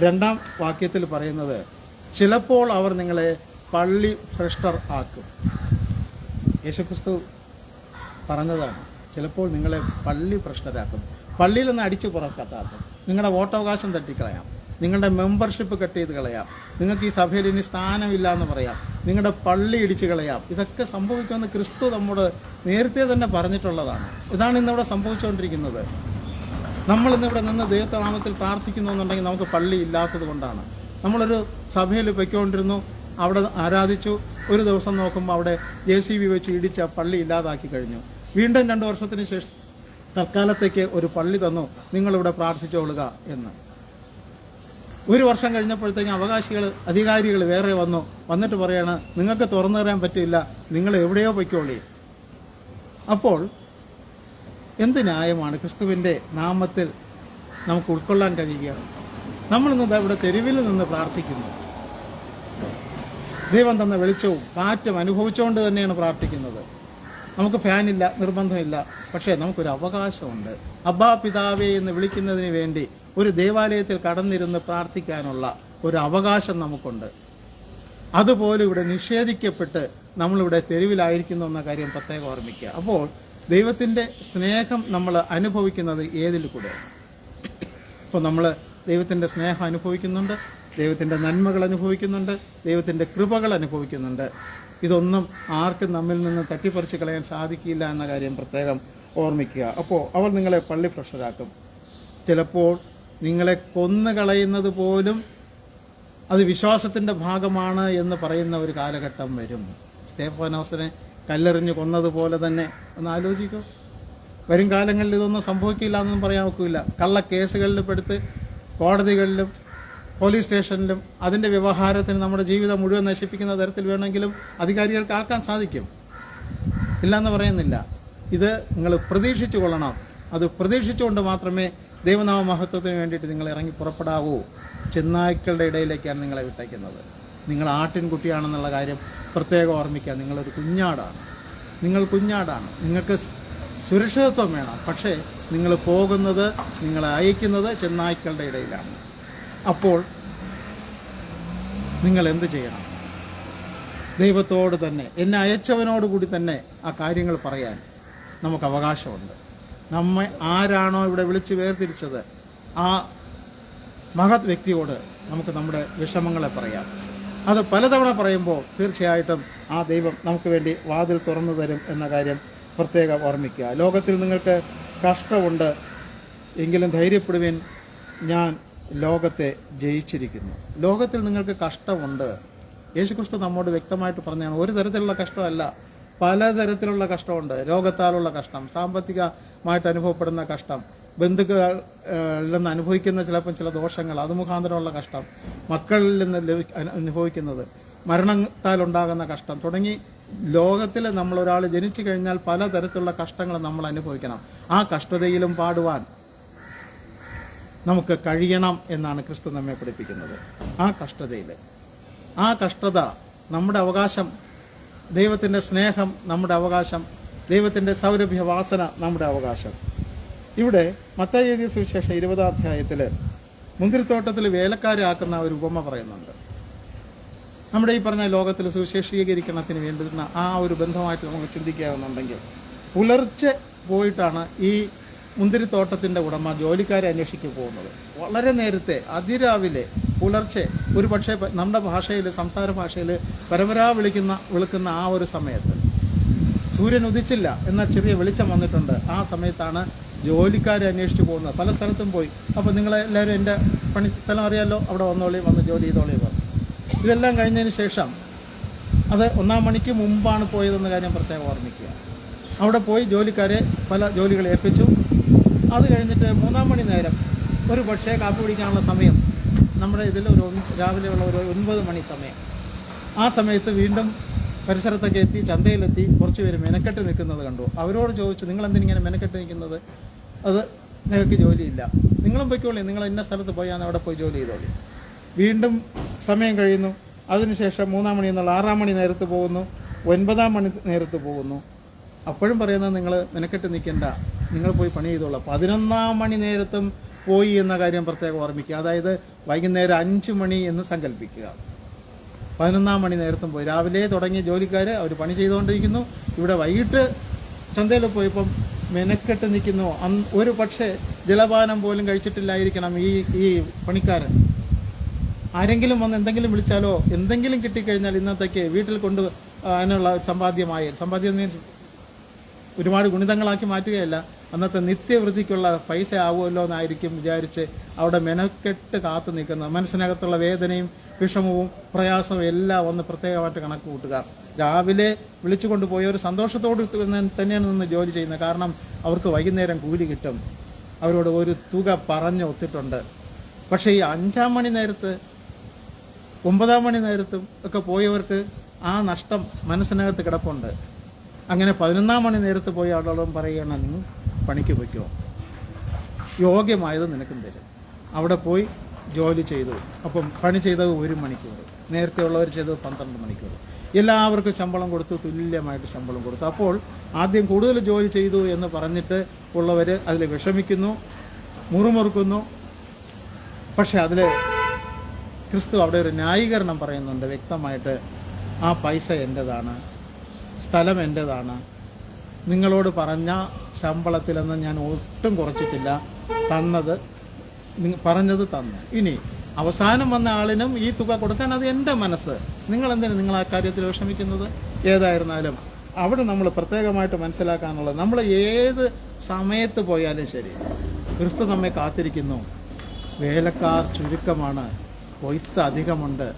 2-ാം വാക്യത്തിൽ പറയുന്നത്, ചിലപ്പോൾ അവർ നിങ്ങളെ പള്ളി ഭ്രഷ്ടർ ആക്കും. യേശുക്രിസ്തു പറഞ്ഞതാണ്, ചിലപ്പോൾ നിങ്ങളെ പള്ളി ഭ്രഷ്ടരാക്കും. പള്ളിയിൽ നിന്ന് അടിച്ചു പുറത്താക്കും. നിങ്ങളുടെ വോട്ടവകാശം തട്ടിക്കളയാം, നിങ്ങളുടെ മെമ്പർഷിപ്പ് കട്ട് ചെയ്ത് കളയാം, നിങ്ങൾക്ക് ഈ സഭയിൽ ഇനി സ്ഥാനമില്ല എന്ന് പറയാം, നിങ്ങളുടെ പള്ളി ഇടിച്ചു കളയാം. ഇതൊക്കെ സംഭവിച്ചുവെന്ന് ക്രിസ്തു നമ്മോട് നേരത്തെ തന്നെ പറഞ്ഞിട്ടുള്ളതാണ്. ഇതാണ് ഇന്നിവിടെ സംഭവിച്ചുകൊണ്ടിരിക്കുന്നത്. നമ്മളിന്ന് ഇവിടെ നിന്ന് ദൈവനാമത്തിൽ പ്രാർത്ഥിക്കുന്നു എന്നുണ്ടെങ്കിൽ നമുക്ക് പള്ളി ഇല്ലാത്തത് കൊണ്ടാണ്. നമ്മളൊരു സഭയിൽ പൊയ്ക്കൊണ്ടിരുന്നു, അവിടെ ആരാധിച്ചു, ഒരു ദിവസം നോക്കുമ്പോൾ അവിടെ JCB വെച്ച് ഇടിച്ച പള്ളി ഇല്ലാതാക്കി കഴിഞ്ഞു. വീണ്ടും 2 വർഷത്തിന് ശേഷം തൽക്കാലത്തേക്ക് ഒരു പള്ളി തന്നു, നിങ്ങളിവിടെ പ്രാർത്ഥിച്ചോളുക എന്ന്. 1 വർഷം കഴിഞ്ഞപ്പോഴത്തേക്കും അധികാരികൾ വേറെ വന്നിട്ട് പറയാണ്, നിങ്ങൾക്ക് തുറന്നു തരാൻ പറ്റില്ല, നിങ്ങൾ എവിടെയോ പൊയ്ക്കോളി. അപ്പോൾ എന്ത് ന്യായമാണ് ക്രിസ്തുവിൻ്റെ നാമത്തിൽ നമുക്ക് ഉൾക്കൊള്ളാൻ കഴിയുക? നമ്മളിന്ന് ഇവിടെ തെരുവിൽ നിന്ന് പ്രാർത്ഥിക്കുന്നു. ദൈവം തന്ന വെളിച്ചവും കാറ്റും അനുഭവിച്ചുകൊണ്ട് തന്നെയാണ് പ്രാർത്ഥിക്കുന്നത്. നമുക്ക് ഫാനില്ല, നിർബന്ധമില്ല, പക്ഷേ നമുക്കൊരു അവകാശമുണ്ട്. അബ്ബാ പിതാവേ എന്ന് വിളിക്കുന്നതിന് വേണ്ടി ഒരു ദേവാലയത്തിൽ കടന്നിരുന്ന് പ്രാർത്ഥിക്കാനുള്ള ഒരു അവകാശം നമുക്കുണ്ട്. അതുപോലെ ഇവിടെ നിഷേധിക്കപ്പെട്ട് നമ്മളിവിടെ തെരുവിലായിരിക്കുന്നു എന്ന കാര്യം പ്രത്യേകം ഓർമ്മിക്കുക. അപ്പോൾ ദൈവത്തിൻ്റെ സ്നേഹം നമ്മൾ അനുഭവിക്കുന്നത് ഏതിൽ കൂടെ? ഇപ്പോൾ നമ്മൾ ദൈവത്തിൻ്റെ സ്നേഹം അനുഭവിക്കുന്നുണ്ട്, ദൈവത്തിൻ്റെ നന്മകൾ അനുഭവിക്കുന്നുണ്ട്, ദൈവത്തിൻ്റെ കൃപകൾ അനുഭവിക്കുന്നുണ്ട്. ഇതൊന്നും ആർക്കും നമ്മിൽ നിന്ന് തട്ടിപ്പറിച്ച് കളയാൻ സാധിക്കില്ല എന്ന കാര്യം പ്രത്യേകം ഓർമ്മിക്കുക. അപ്പോൾ അവർ നിങ്ങളെ പള്ളി ഭ്രഷ്ടരാക്കും. ചിലപ്പോൾ നിങ്ങളെ കൊന്നുകളയുന്നത് പോലും അത് വിശ്വാസത്തിൻ്റെ ഭാഗമാണ് എന്ന് പറയുന്ന ഒരു കാലഘട്ടം വരും. സ്തേഫാനോസിനെ കല്ലെറിഞ്ഞ് കൊന്നതുപോലെ തന്നെ ഒന്ന് ആലോചിക്കൂ. വരും കാലങ്ങളിൽ ഇതൊന്നും സംഭവിക്കില്ല എന്നൊന്നും പറയാൻ ഒക്കില്ല. കള്ളക്കേസുകളിൽ പെടുത്ത് കോടതികളിലും പോലീസ് സ്റ്റേഷനിലും അതിൻ്റെ വ്യവഹാരത്തിന് നമ്മുടെ ജീവിതം മുഴുവൻ നശിപ്പിക്കുന്ന തരത്തിൽ വേണമെങ്കിലും അധികാരികൾക്ക് ആക്കാൻ സാധിക്കും, ഇല്ലയെന്ന് പറയുന്നില്ല. ഇത് നിങ്ങൾ പ്രതീക്ഷിച്ചു കൊള്ളണം. അത് പ്രതീക്ഷിച്ചുകൊണ്ട് മാത്രമേ ദൈവനാമ മഹത്വത്തിന് വേണ്ടിയിട്ട് നിങ്ങൾ ഇറങ്ങി പുറപ്പെടാവൂ. ചെന്നായ്ക്കളുടെ ഇടയിലേക്കാണ് നിങ്ങളെ വിട്ടേക്കുന്നത്. നിങ്ങൾ ആട്ടിൻകുട്ടിയാണെന്നുള്ള കാര്യം പ്രത്യേകം ഓർമ്മിക്കുക. നിങ്ങളൊരു കുഞ്ഞാടാണ്, നിങ്ങൾ കുഞ്ഞാടാണ്. നിങ്ങൾക്ക് സുരക്ഷിതത്വം വേണം, പക്ഷേ നിങ്ങൾ പോകുന്നത്, നിങ്ങളെ അയക്കുന്നത് ചെന്നായ്ക്കളുടെ ഇടയിലാണ്. അപ്പോൾ നിങ്ങൾ എന്ത് ചെയ്യണം? ദൈവത്തോട് തന്നെ, എന്നെ അയച്ചവനോടുകൂടി തന്നെ ആ കാര്യങ്ങൾ പറയാൻ നമുക്ക് അവകാശമുണ്ട്. നമ്മെ ആരാണോ ഇവിടെ വിളിച്ച് വേർതിരിച്ചത് ആ മഹത് വ്യക്തിയോട് നമുക്ക് നമ്മുടെ വിഷമങ്ങളെ പറയാം. അത് പലതവണ പറയുമ്പോൾ തീർച്ചയായിട്ടും ആ ദൈവം നമുക്ക് വേണ്ടി വാതിൽ തുറന്നു തരും എന്ന കാര്യം പ്രത്യേകം ഓർമ്മിക്കുക. ലോകത്തിൽ നിങ്ങൾക്ക് കഷ്ടമുണ്ട്, എങ്കിലും ധൈര്യപ്പെടുവിൻ, ഞാൻ ലോകത്തെ ജയിച്ചിരിക്കുന്നു. ലോകത്തിൽ നിങ്ങൾക്ക് കഷ്ടമുണ്ട്. യേശുക്രിസ്തു നമ്മോട് വ്യക്തമായിട്ട് പറഞ്ഞാണ്, ഒരു തരത്തിലുള്ള കഷ്ടമല്ല, പലതരത്തിലുള്ള കഷ്ടമുണ്ട്. രോഗത്താലുള്ള കഷ്ടം, സാമ്പത്തികമായിട്ട് അനുഭവപ്പെടുന്ന കഷ്ടം, ബന്ധുക്കളിൽ നിന്ന് അനുഭവിക്കുന്ന ചിലപ്പം ചില ദോഷങ്ങൾ, അത് മുഖാന്തരമുള്ള കഷ്ടം, മക്കളിൽ നിന്ന് അനുഭവിക്കുന്നത്, മരണത്താലുണ്ടാകുന്ന കഷ്ടം തുടങ്ങി ലോകത്തിൽ നമ്മളൊരാൾ ജനിച്ചു കഴിഞ്ഞാൽ പലതരത്തിലുള്ള കഷ്ടങ്ങൾ നമ്മൾ അനുഭവിക്കണം. ആ കഷ്ടതയിലും പാടുവാൻ നമുക്ക് കഴിയണം എന്നാണ് ക്രിസ്തു നമ്മെ പഠിപ്പിക്കുന്നത്. ആ കഷ്ടതയിൽ, ആ കഷ്ടത നമ്മുടെ അവകാശം, ദൈവത്തിൻ്റെ സ്നേഹം നമ്മുടെ അവകാശം, ദൈവത്തിൻ്റെ സൗരഭ്യവാസന നമ്മുടെ അവകാശം. ഇവിടെ മത്തായി എഴുതിയ സുവിശേഷം 20-ാം അധ്യായത്തിൽ മുന്തിരിത്തോട്ടത്തിൽ വേലക്കാരെ ആക്കുന്ന ഒരു ഉപമ പറയുന്നുണ്ട്. നമ്മുടെ ഈ പറഞ്ഞ ലോകത്തിൽ സുവിശേഷീകരിക്കണത്തിന് വേണ്ടുന്ന ആ ഒരു ബന്ധമായിട്ട് നമുക്ക് ചിന്തിക്കുകയാണെന്നുണ്ടെങ്കിൽ, പുലർച്ചെ പോയിട്ടാണ് ഈ മുന്തിരിത്തോട്ടത്തിൻ്റെ ഉടമ ജോലിക്കാരെ അന്വേഷിക്കാൻ പോകുന്നത്. വളരെ നേരത്തെ, അതിരാവിലെ, പുലർച്ചെ, ഒരു പക്ഷേ നമ്മുടെ ഭാഷയിൽ, സംസാര ഭാഷയിൽ പരമ്പരാ വിളിക്കുന്ന ആ ഒരു സമയത്ത്, സൂര്യൻ ഉദിച്ചില്ല എന്ന ചെറിയ വെളിച്ചം വന്നിട്ടുണ്ട്. ആ സമയത്താണ് ജോലിക്കാരെ അന്വേഷിച്ച് പോകുന്നത്. പല സ്ഥലത്തും പോയി. അപ്പോൾ നിങ്ങളെല്ലാവരും എൻ്റെ പണി സ്ഥലം അറിയാമല്ലോ, അവിടെ വന്ന് ജോലി ചെയ്തോളി പറഞ്ഞു. ഇതെല്ലാം കഴിഞ്ഞതിന് ശേഷം, അത് 1-ാം മണിക്ക് മുമ്പാണ് പോയതെന്ന കാര്യം പ്രത്യേകം ഓർമ്മിക്കുക. അവിടെ പോയി ജോലിക്കാരെ പല ജോലികൾ ഏൽപ്പിച്ചു. അത് കഴിഞ്ഞിട്ട് 3-ാം മണി നേരം, ഒരു പക്ഷേ കാപ്പി കുടിക്കാനുള്ള സമയം, നമ്മുടെ ഇതിൽ രാവിലെയുള്ള ഒരു 9 മണി സമയം, ആ സമയത്ത് വീണ്ടും പരിസരത്തൊക്കെ എത്തി, ചന്തയിലെത്തി, കുറച്ച് പേര് മെനക്കെട്ട് നിൽക്കുന്നത് കണ്ടു. അവരോട് ചോദിച്ചു, നിങ്ങളെന്തിനിങ്ങനെ മെനക്കെട്ട് നിൽക്കുന്നത്? അത് നിങ്ങൾക്ക് ജോലിയില്ല, നിങ്ങളും പൊയ്ക്കോളി, നിങ്ങൾ ഇന്ന സ്ഥലത്ത് പോയാൽ അവിടെ പോയി ജോലി ചെയ്തോളി. വീണ്ടും സമയം കഴിയുന്നു. അതിനുശേഷം 3-ാം മണി എന്നുള്ള 6-ാം മണി നേരത്ത് പോകുന്നു, 9-ാം മണി നേരത്ത് പോകുന്നു. അപ്പോഴും പറയുന്നത്, നിങ്ങൾ മെനക്കെട്ട് നിൽക്കേണ്ട, നിങ്ങൾ പോയി പണി ചെയ്തോളാം. 11-ാം മണി നേരത്തും പോയി എന്ന കാര്യം പ്രത്യേകം ഓർമ്മിക്കുക. അതായത് വൈകുന്നേരം 5 മണി എന്ന് സങ്കല്പിക്കുക. 11-ാം മണി നേരത്തും പോയി. രാവിലെ തുടങ്ങിയ ജോലിക്കാർ അവർ പണി ചെയ്തുകൊണ്ടിരിക്കുന്നു. ഇവിടെ വൈകിട്ട് ചന്തയിൽ പോയപ്പം മെനക്കെട്ട് നിൽക്കുന്നു. ഒരു പക്ഷേ ജലപാനം പോലും കഴിച്ചിട്ടില്ലായിരിക്കണം ഈ പണിക്കാരൻ. ആരെങ്കിലും വന്ന് എന്തെങ്കിലും വിളിച്ചാലോ, എന്തെങ്കിലും കിട്ടിക്കഴിഞ്ഞാൽ ഇന്നത്തേക്ക് വീട്ടിൽ അതിനുള്ള സമ്പാദ്യം മീൻസ് ഒരുപാട് ഗുണിതങ്ങളാക്കി മാറ്റുകയല്ല, അന്നത്തെ നിത്യവൃത്തിക്കുള്ള പൈസ ആവുമല്ലോ എന്നായിരിക്കും വിചാരിച്ച് അവിടെ മെനക്കെട്ട് കാത്തു നിൽക്കുന്നത്. മനസ്സിനകത്തുള്ള വേദനയും വിഷമവും പ്രയാസവും എല്ലാം ഒന്ന് പ്രത്യേകമായിട്ട് കണക്ക് കൂട്ടുക. രാവിലെ വിളിച്ചു കൊണ്ടുപോയ ഒരു സന്തോഷത്തോട് തന്നെയാണ് നിന്ന് ജോലി ചെയ്യുന്നത്. കാരണം അവർക്ക് വൈകുന്നേരം കൂലി കിട്ടും. അവരോട് ഒരു തുക പറഞ്ഞ് ഒത്തിട്ടുണ്ട്. പക്ഷേ ഈ 5-ാം മണി നേരത്ത് 9-ാം മണി നേരത്തും ഒക്കെ പോയവർക്ക് ആ നഷ്ടം മനസ്സിനകത്ത് കിടപ്പുണ്ട്. അങ്ങനെ 11-ാം മണി നേരത്ത് പോയി ആളോടും പറയുകയാണ്, നിങ്ങൾ പണിക്ക് വയ്ക്കുമോ, യോഗ്യമായത് നിനക്കും തരും. അവിടെ പോയി ജോലി ചെയ്തു. അപ്പം പണി ചെയ്തത് 1 മണിക്കൂർ, നേരത്തെ ഉള്ളവർ ചെയ്തത് 12 മണിക്കൂർ. എല്ലാവർക്കും ശമ്പളം കൊടുത്തു, തുല്യമായിട്ട് ശമ്പളം കൊടുത്തു. അപ്പോൾ ആദ്യം കൂടുതൽ ജോലി ചെയ്തു എന്ന് പറഞ്ഞിട്ട് ഉള്ളവർ അതിൽ വിഷമിക്കുന്നു, മുറുമുറുക്കുന്നു. പക്ഷെ അതിൽ ക്രിസ്തു അവിടെ ഒരു ന്യായീകരണം പറയുന്നുണ്ട് വ്യക്തമായിട്ട്. ആ പൈസ എൻ്റെതാണ്, സ്ഥലം എൻ്റെതാണ്, നിങ്ങളോട് പറഞ്ഞ ശമ്പളത്തിലെന്ന് ഞാൻ ഒട്ടും കുറച്ചിട്ടില്ല, പറഞ്ഞത് തന്നു. ഇനി അവസാനം വന്ന ആളിനും ഈ തുക കൊടുക്കാൻ അത് എൻ്റെ മനസ്സ്. നിങ്ങളെന്തിനാണ് നിങ്ങൾ ആ കാര്യത്തിൽ വിഷമിക്കുന്നത്? ഏതായിരുന്നാലും അവിടെ നമ്മൾ പ്രത്യേകമായിട്ട് മനസ്സിലാക്കാനുള്ളത്, നമ്മൾ ഏത് സമയത്ത് പോയാലും ശരി ക്രിസ്തു നമ്മെ കാത്തിരിക്കുന്നു. വേലക്കാർ ചുരുക്കമാണ്, കൊയ്ത്ത് അധികമുണ്ട്.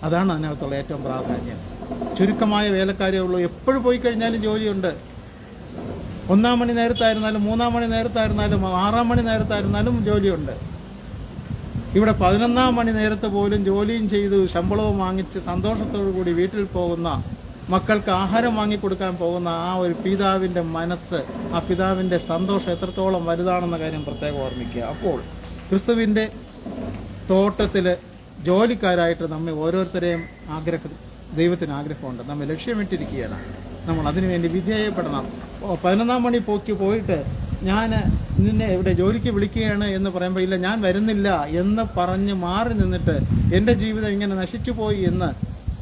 അതാണ് അതിനകത്തുള്ള ഏറ്റവും പ്രാധാന്യം. ചുരുക്കമായ വേലക്കാരേ ഉള്ളൂ. എപ്പോഴും പോയി കഴിഞ്ഞാലും ജോലിയുണ്ട്. 1-ാം മണി നേരത്തായിരുന്നാലും 3-ാം മണി നേരത്തായിരുന്നാലും 6-ാം മണി നേരത്തായിരുന്നാലും ജോലിയുണ്ട്. ഇവിടെ 11-ാം മണി നേരത്ത് പോലും ജോലിയും ചെയ്തു ശമ്പളവും വാങ്ങിച്ച് സന്തോഷത്തോടു കൂടി വീട്ടിൽ പോകുന്ന, മക്കൾക്ക് ആഹാരം വാങ്ങിക്കൊടുക്കാൻ പോകുന്ന ആ ഒരു പിതാവിൻ്റെ മനസ്സ്, ആ പിതാവിൻ്റെ സന്തോഷം എത്രത്തോളം വലുതാണെന്ന കാര്യം പ്രത്യേകം ഓർമ്മിക്കുക. അപ്പോൾ ക്രിസ്തുവിൻ്റെ തോട്ടത്തിൽ ജോലിക്കാരായിട്ട് നമ്മെ ഓരോരുത്തരെയും ദൈവത്തിന് ആഗ്രഹമുണ്ട്. നമ്മെ ലക്ഷ്യമിട്ടിരിക്കുകയാണ്. നമ്മൾ അതിനുവേണ്ടി വിധേയപ്പെടണം. 11-ാം മണി പോയിട്ട് ഞാൻ നിന്നെ ഇവിടെ ജോലിക്ക് വിളിക്കുകയാണ് എന്ന് പറയുമ്പോൾ, ഇല്ല ഞാൻ വരുന്നില്ല എന്ന് പറഞ്ഞ് മാറി നിന്നിട്ട് എൻ്റെ ജീവിതം ഇങ്ങനെ നശിച്ചു പോയി എന്ന്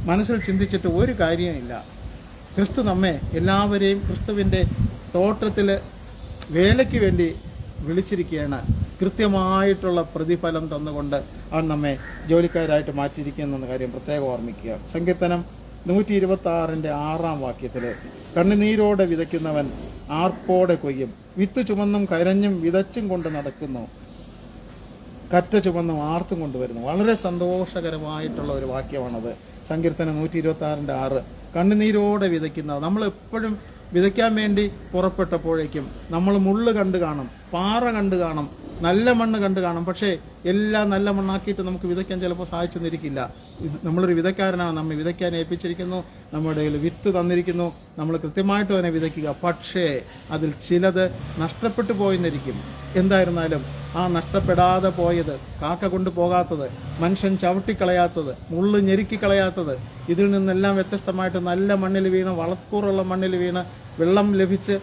മനസ്സിൽ ചിന്തിച്ചിട്ട് ഒരു കാര്യമില്ല. ക്രിസ്തു നമ്മെ എല്ലാവരെയും ക്രിസ്തുവിൻ്റെ തോട്ടത്തിൽ വേലയ്ക്ക് വേണ്ടി വിളിച്ചിരിക്കുകയാണ്. കൃത്യമായിട്ടുള്ള പ്രതിഫലം തന്നുകൊണ്ട് അവൻ നമ്മെ ജോലിക്കാരായിട്ട് മാറ്റിയിരിക്കുന്ന കാര്യം പ്രത്യേകം ഓർമ്മിക്കുക. സങ്കീർത്തനം 126-ന്റെ 6-ാം വാക്യത്തിൽ, കണ്ണുനീരോടെ വിതയ്ക്കുന്നവൻ ആർപ്പോടെ കൊയ്യും, വിത്ത് ചുമന്നും കരഞ്ഞും വിതച്ചും കൊണ്ട് നടക്കുന്നു, കറ്റ ചുമന്നും ആർത്തും കൊണ്ടുവരുന്നു. വളരെ സന്തോഷകരമായിട്ടുള്ള ഒരു വാക്യമാണത്. സങ്കീർത്തനം 126-ന്റെ 6. കണ്ണുനീരോടെ വിതയ്ക്കുന്നത്. നമ്മൾ എപ്പോഴും വിതയ്ക്കാൻ വേണ്ടി പുറപ്പെട്ടപ്പോഴേക്കും നമ്മൾ മുള്ള് കണ്ടു കാണും, പാറ കണ്ടു കാണും, നല്ല മണ്ണ് കണ്ടു കാണും. പക്ഷേ എല്ലാം നല്ല മണ്ണാക്കിയിട്ട് നമുക്ക് വിതയ്ക്കാൻ ചിലപ്പോൾ സാധിച്ചെന്നിരിക്കില്ല. നമ്മളൊരു വിതയ്ക്കാരനാണ്, നമ്മെ വിതയ്ക്കാൻ ഏൽപ്പിച്ചിരിക്കുന്നു, നമ്മുടെ കയ്യിൽ വിത്ത് തന്നിരിക്കുന്നു, നമ്മൾ കൃത്യമായിട്ട് അതിനെ വിതയ്ക്കുക. പക്ഷേ അതിൽ ചിലത് നഷ്ടപ്പെട്ടു പോയെന്നിരിക്കും. എന്തായിരുന്നാലും ആ നഷ്ടപ്പെടാതെ പോയത്, കാക്ക കൊണ്ടുപോകാത്തത്, മനുഷ്യൻ ചവിട്ടിക്കളയാത്തത്, മുള്ള് ഞെരുക്കിക്കളയാത്തത്, ഇതിൽ നിന്നെല്ലാം വ്യത്യസ്തമായിട്ട് നല്ല മണ്ണിൽ വീണ്, വളക്കൂറുള്ള മണ്ണിൽ വീണ്, വെള്ളം ലഭിച്ച്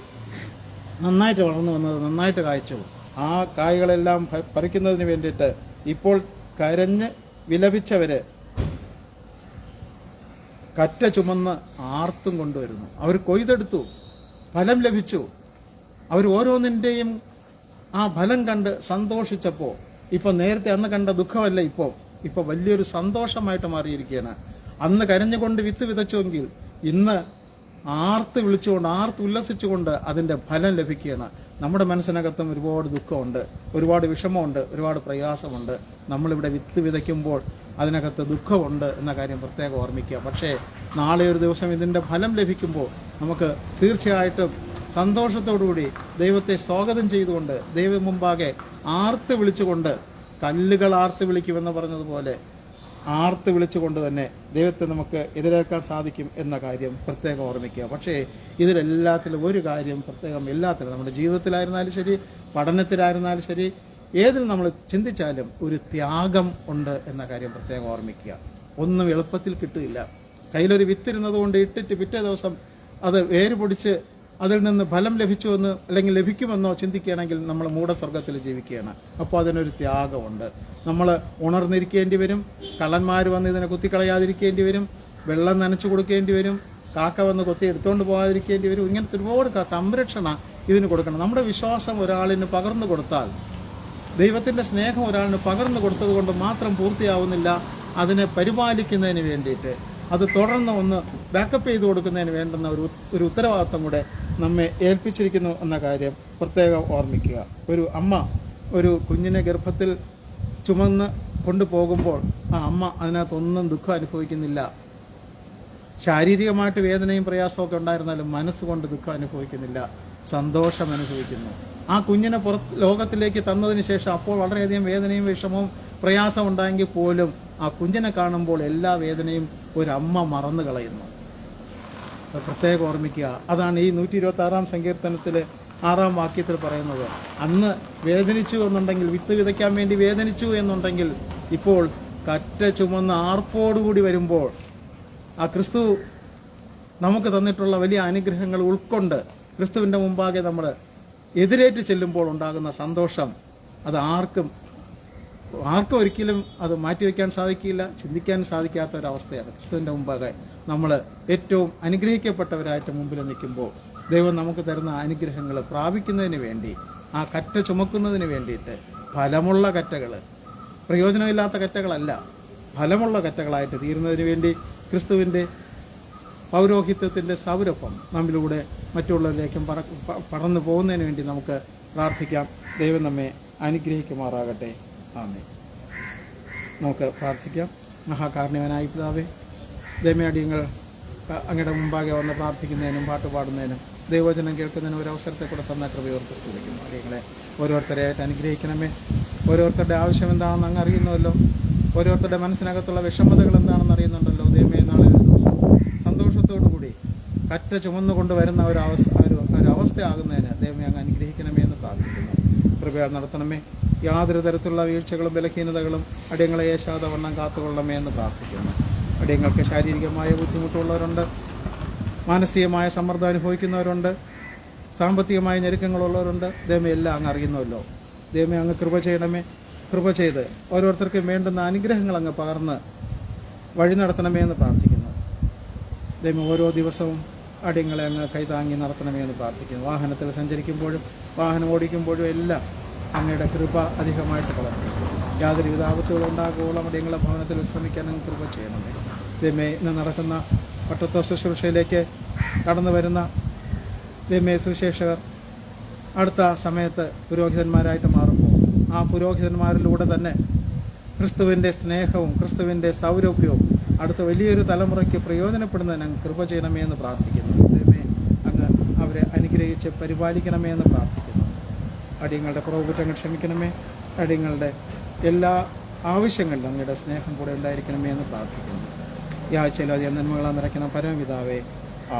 നന്നായിട്ട് വളർന്നു വന്നത്, നന്നായിട്ട് കായ്ച്ചു. ആ കായ്കളെല്ലാം പറിക്കുന്നതിന് വേണ്ടിയിട്ട് ഇപ്പോൾ കരഞ്ഞ് വിലപിച്ചവര് കറ്റ ചുമന്ന് ആർത്തും കൊണ്ടുവരുന്നു. അവർ കൊയ്തെടുത്തു, ഫലം ലഭിച്ചു. അവർ ഓരോന്നിൻ്റെയും ആ ഫലം കണ്ട് സന്തോഷിച്ചപ്പോൾ ഇപ്പോൾ നേരത്തെ അന്ന് കണ്ട ദുഃഖമല്ല, ഇപ്പോൾ വലിയൊരു സന്തോഷമായിട്ട് മാറിയിരിക്കുകയാണ്. അന്ന് കരഞ്ഞുകൊണ്ട് വിത്ത് വിതച്ചുവെങ്കിൽ ഇന്ന് ആർത്ത് വിളിച്ചുകൊണ്ട്, ആർത്ത് ഉല്ലസിച്ചുകൊണ്ട് അതിൻ്റെ ഫലം ലഭിക്കുകയാണ്. നമ്മുടെ മനസ്സിനകത്തും ഒരുപാട് ദുഃഖമുണ്ട്, ഒരുപാട് വിഷമമുണ്ട്, ഒരുപാട് പ്രയാസമുണ്ട്. നമ്മളിവിടെ വിത്ത് വിതയ്ക്കുമ്പോൾ അതിനകത്ത് ദുഃഖമുണ്ട് എന്ന കാര്യം പ്രത്യേകം ഓർമ്മിക്കുക. പക്ഷേ നാളെ ഒരു ദിവസം ഇതിൻ്റെ ഫലം ലഭിക്കുമ്പോൾ നമുക്ക് തീർച്ചയായിട്ടും സന്തോഷത്തോടുകൂടി ദൈവത്തെ സ്വാഗതം ചെയ്തുകൊണ്ട്, ദൈവം മുമ്പാകെ ആർത്ത് വിളിച്ചുകൊണ്ട്, കല്ലുകൾ ആർത്ത് വിളിക്കുമെന്ന് പറഞ്ഞതുപോലെ ആർത്ത് വിളിച്ചുകൊണ്ട് തന്നെ ദൈവത്തെ നമുക്ക് എതിരേൽക്കാൻ സാധിക്കും എന്ന കാര്യം പ്രത്യേകം ഓർമ്മിക്കുക. പക്ഷേ ഇതിലെല്ലാത്തിലും ഒരു കാര്യം പ്രത്യേകം, എല്ലാത്തിലും നമ്മുടെ ജീവിതത്തിലായിരുന്നാലും ശരി, പഠനത്തിലായിരുന്നാലും ശരി, ഏതിൽ നമ്മൾ ചിന്തിച്ചാലും ഒരു ത്യാഗം ഉണ്ട് എന്ന കാര്യം പ്രത്യേകം ഓർമ്മിക്കുക. ഒന്നും എളുപ്പത്തിൽ കിട്ടില്ല. കയ്യിലൊരു വിത്തിരുന്നത് കൊണ്ട് ഇട്ടിട്ട് പിറ്റേ ദിവസം അത് വേര് പൊടിച്ച് അതിൽ നിന്ന് ഫലം ലഭിച്ചുവെന്ന് അല്ലെങ്കിൽ ലഭിക്കുമെന്നോ ചിന്തിക്കുകയാണെങ്കിൽ നമ്മൾ മൂഢസ്വർഗത്തിൽ ജീവിക്കുകയാണ്. അപ്പോൾ അതിനൊരു ത്യാഗമുണ്ട്. നമ്മൾ ഉണർന്നിരിക്കേണ്ടി വരും, കള്ളന്മാർ വന്ന് ഇതിനെ കുത്തിക്കളയാതിരിക്കേണ്ടി വരും, വെള്ളം നനച്ചു കൊടുക്കേണ്ടി വരും, കാക്ക വന്ന് കൊത്തി എടുത്തുകൊണ്ട് പോകാതിരിക്കേണ്ടി വരും. ഇങ്ങനത്തെ ഒരുപാട് സംരക്ഷണ ഇതിന് കൊടുക്കണം. നമ്മുടെ വിശ്വാസം ഒരാളിന് പകർന്നു കൊടുത്താൽ, ദൈവത്തിൻ്റെ സ്നേഹം ഒരാളിന് പകർന്നു കൊടുത്തത് കൊണ്ട് മാത്രം പൂർത്തിയാവുന്നില്ല. അതിനെ പരിപാലിക്കുന്നതിന് വേണ്ടിയിട്ട്, അത് തുടർന്ന് ഒന്ന് ബാക്കപ്പ് ചെയ്ത് കൊടുക്കുന്നതിന് വേണ്ടുന്ന ഒരു ഉത്തരവാദിത്വം കൂടെ നമ്മെ ഏൽപ്പിച്ചിരിക്കുന്നു എന്ന കാര്യം പ്രത്യേകം ഓർമ്മിക്കുക. ഒരു അമ്മ ഒരു കുഞ്ഞിനെ ഗർഭത്തിൽ ചുമന്ന് കൊണ്ടുപോകുമ്പോൾ ആ അമ്മ അതിനകത്തൊന്നും ദുഃഖം അനുഭവിക്കുന്നില്ല. ശാരീരികമായിട്ട് വേദനയും പ്രയാസമൊക്കെ ഉണ്ടായിരുന്നാലും മനസ്സുകൊണ്ട് ദുഃഖം അനുഭവിക്കുന്നില്ല, സന്തോഷം അനുഭവിക്കുന്നു. ആ കുഞ്ഞിനെ ലോകത്തിലേക്ക് തന്നതിന് ശേഷം അപ്പോൾ വളരെയധികം വേദനയും വിഷമവും പ്രയാസം ഉണ്ടായെങ്കിൽ പോലും ആ കുഞ്ഞിനെ കാണുമ്പോൾ എല്ലാ വേദനയും ഒരമ്മ മറന്നു കളയുന്നു. അത് പ്രത്യേകം ഓർമ്മിക്കുക. അതാണ് ഈ 126-ാം സങ്കീർത്തനത്തിൽ 6-ാം വാക്യത്തിൽ പറയുന്നത്. അന്ന് വേദനിച്ചു എന്നുണ്ടെങ്കിൽ, വിത്ത് വിതയ്ക്കാൻ വേണ്ടി വേദനിച്ചു എന്നുണ്ടെങ്കിൽ, ഇപ്പോൾ കറ്റ ചുമന്ന് ആർപ്പോടുകൂടി വരുമ്പോൾ ആ ക്രിസ്തു നമുക്ക് തന്നിട്ടുള്ള വലിയ അനുഗ്രഹങ്ങൾ ഉൾക്കൊണ്ട് ക്രിസ്തുവിൻ്റെ മുമ്പാകെ നമ്മൾ എതിരേറ്റ് ചെല്ലുമ്പോൾ ഉണ്ടാകുന്ന സന്തോഷം അത് ആർക്കും ഒരിക്കലും അത് മാറ്റിവെക്കാൻ സാധിക്കില്ല, ചിന്തിക്കാൻ സാധിക്കാത്ത ഒരവസ്ഥയാണ്. ക്രിസ്തുവിൻ്റെ മുമ്പാകെ നമ്മൾ ഏറ്റവും അനുഗ്രഹിക്കപ്പെട്ടവരായിട്ട് മുമ്പിൽ നിൽക്കുമ്പോൾ ദൈവം നമുക്ക് തരുന്ന അനുഗ്രഹങ്ങൾ പ്രാപിക്കുന്നതിന് വേണ്ടി, ആ കറ്റ ചുമക്കുന്നതിന് വേണ്ടിയിട്ട് ഫലമുള്ള കറ്റകൾ, പ്രയോജനമില്ലാത്ത കറ്റകളല്ല, ഫലമുള്ള കറ്റകളായിട്ട് തീരുന്നതിന് വേണ്ടി ക്രിസ്തുവിൻ്റെ പൗരോഹിത്യത്തിൻ്റെ സൗരഭം നമ്മിലൂടെ മറ്റുള്ളവരിലേക്കും പറന്നു പോകുന്നതിന് വേണ്ടി നമുക്ക് പ്രാർത്ഥിക്കാം. ദൈവം നമ്മെ അനുഗ്രഹിക്കുമാറാകട്ടെ. ആമേൻ. നമുക്ക് പ്രാർത്ഥിക്കാം. മഹാകാരുണ്യവനായ പിതാവേ, ദൈവമേടിയങ്ങൾ അങ്ങയുടെ മുമ്പാകെ വന്ന് പ്രാർത്ഥിക്കുന്നതിനും പാട്ടുപാടുന്നതിനും ദൈവവചനം കേൾക്കുന്നതിനും ഒരു അവസരത്തെ കൂടെ തന്ന കൃപയോർത്ത് സ്തുതിക്കുന്നു. അടിയങ്ങളെ ഓരോരുത്തരെയായിട്ട് അനുഗ്രഹിക്കണമേ. ഓരോരുത്തരുടെ ആവശ്യം എന്താണെന്ന് അങ്ങ് അറിയുന്നുവല്ലോ. ഓരോരുത്തരുടെ മനസ്സിനകത്തുള്ള വിഷമതകൾ എന്താണെന്ന് അറിയുന്നുണ്ടല്ലോ. ദൈവമേ, നാളെ ഒരു ദിവസം സന്തോഷത്തോടു കൂടി കറ്റ ചുമന്നുകൊണ്ട് വരുന്ന ഒരു അവസ്ഥയാകുന്നതിന് ദൈവമേ അങ്ങ് അനുഗ്രഹിക്കണമേ എന്ന് പ്രാർത്ഥിക്കുന്നു. കൃപയാൽ നടത്തണമേ. യാതൊരു തരത്തിലുള്ള വീഴ്ചകളും ബലഹീനതകളും അടിയങ്ങളെ യേശാദവണ്ണം കാത്തുകൊള്ളണമേ എന്ന് പ്രാർത്ഥിക്കുന്നു. അടിയങ്ങൾക്ക് ശാരീരികമായ ബുദ്ധിമുട്ടുള്ളവരുണ്ട്, മാനസികമായ സമ്മർദ്ദം അനുഭവിക്കുന്നവരുണ്ട്, സാമ്പത്തികമായ ഞെരുക്കങ്ങളുള്ളവരുണ്ട്. ദൈവമേ, എല്ലാം അങ്ങ് അറിയുന്നുവല്ലോ. ദൈവമേ, അങ്ങ് കൃപ ചെയ്യണമേ. കൃപ ചെയ്ത് ഓരോരുത്തർക്കും വേണ്ടുന്ന അനുഗ്രഹങ്ങൾ അങ്ങ് പകർന്ന് വഴി നടത്തണമേ എന്ന് പ്രാർത്ഥിക്കുന്നു. ദൈവം ഓരോ ദിവസവും അടിയങ്ങളെ അങ്ങ് കൈതാങ്ങി നടത്തണമേ എന്ന് പ്രാർത്ഥിക്കുന്നു. വാഹനത്തിൽ സഞ്ചരിക്കുമ്പോഴും വാഹനം ഓടിക്കുമ്പോഴും എല്ലാം അങ്ങയുടെ കൃപ അധികമായിട്ട് പകർന്നു. യാതൊരുവിധ ആപത്തുകളും ഉണ്ടാകുമ്പോഴും അടിയങ്ങളെ ഭവനത്തിൽ വിശ്രമിക്കാൻ അങ്ങ് കൃപ ചെയ്യണമേ. ദൈവമേ, ഇന്ന് നടക്കുന്ന പട്ടത്വ ശുശ്രൂഷയിലേക്ക് കടന്നു വരുന്ന ദൈവമേ സുവിശേഷകർ അടുത്ത സമയത്ത് പുരോഹിതന്മാരായിട്ട് മാറുമ്പോൾ ആ പുരോഹിതന്മാരിലൂടെ തന്നെ ക്രിസ്തുവിൻ്റെ സ്നേഹവും ക്രിസ്തുവിൻ്റെ സൗരഭ്യവും അടുത്ത വലിയൊരു തലമുറയ്ക്ക് പ്രയോജനപ്പെടുന്നതിന് അങ്ങ് കൃപ ചെയ്യണമേ എന്ന് പ്രാർത്ഥിക്കുന്നു. ദൈവമേ, അങ്ങ് അവരെ അനുഗ്രഹിച്ച് പരിപാലിക്കണമേ എന്ന് പ്രാർത്ഥിക്കുന്നു. അടിയങ്ങളുടെ കുറവുകുറ്റങ്ങൾ ക്ഷമിക്കണമേ. അടിയങ്ങളുടെ എല്ലാ ആവശ്യങ്ങളിലും അങ്ങയുടെ സ്നേഹം കൂടെ ഉണ്ടായിരിക്കണമേ എന്ന് പ്രാർത്ഥിക്കുന്നു. ഈ ആഴ്ചയിൽ അധികം നന്മകളാൽ നിറയ്ക്കുന്ന പരമപിതാവേ,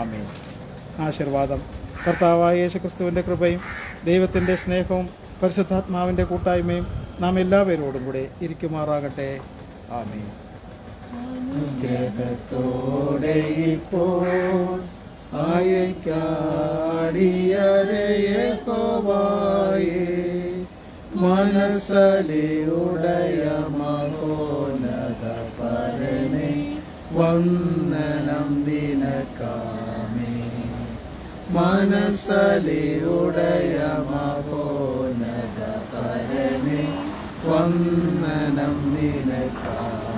ആമേൻ. ആശീർവാദം. കർത്താവായ യേശുക്രിസ്തുവിൻ്റെ കൃപയും ദൈവത്തിൻ്റെ സ്നേഹവും പരിശുദ്ധാത്മാവിൻ്റെ കൂട്ടായ്മയും നാം എല്ലാവരോടും കൂടെ ഇരിക്കുമാറാകട്ടെ. ആമേൻ. അനുഗ്രഹത്തോടെ ഇപ്പോൾ യഹോവായേ മനസ്സലിയുടയ മഹോന്നത പരമേ വന്ദനം ദിനകാമേ. മനസ്സലിയുടയ മഹോന്നത പരമേ വന്ദനം ദിനകാമേ.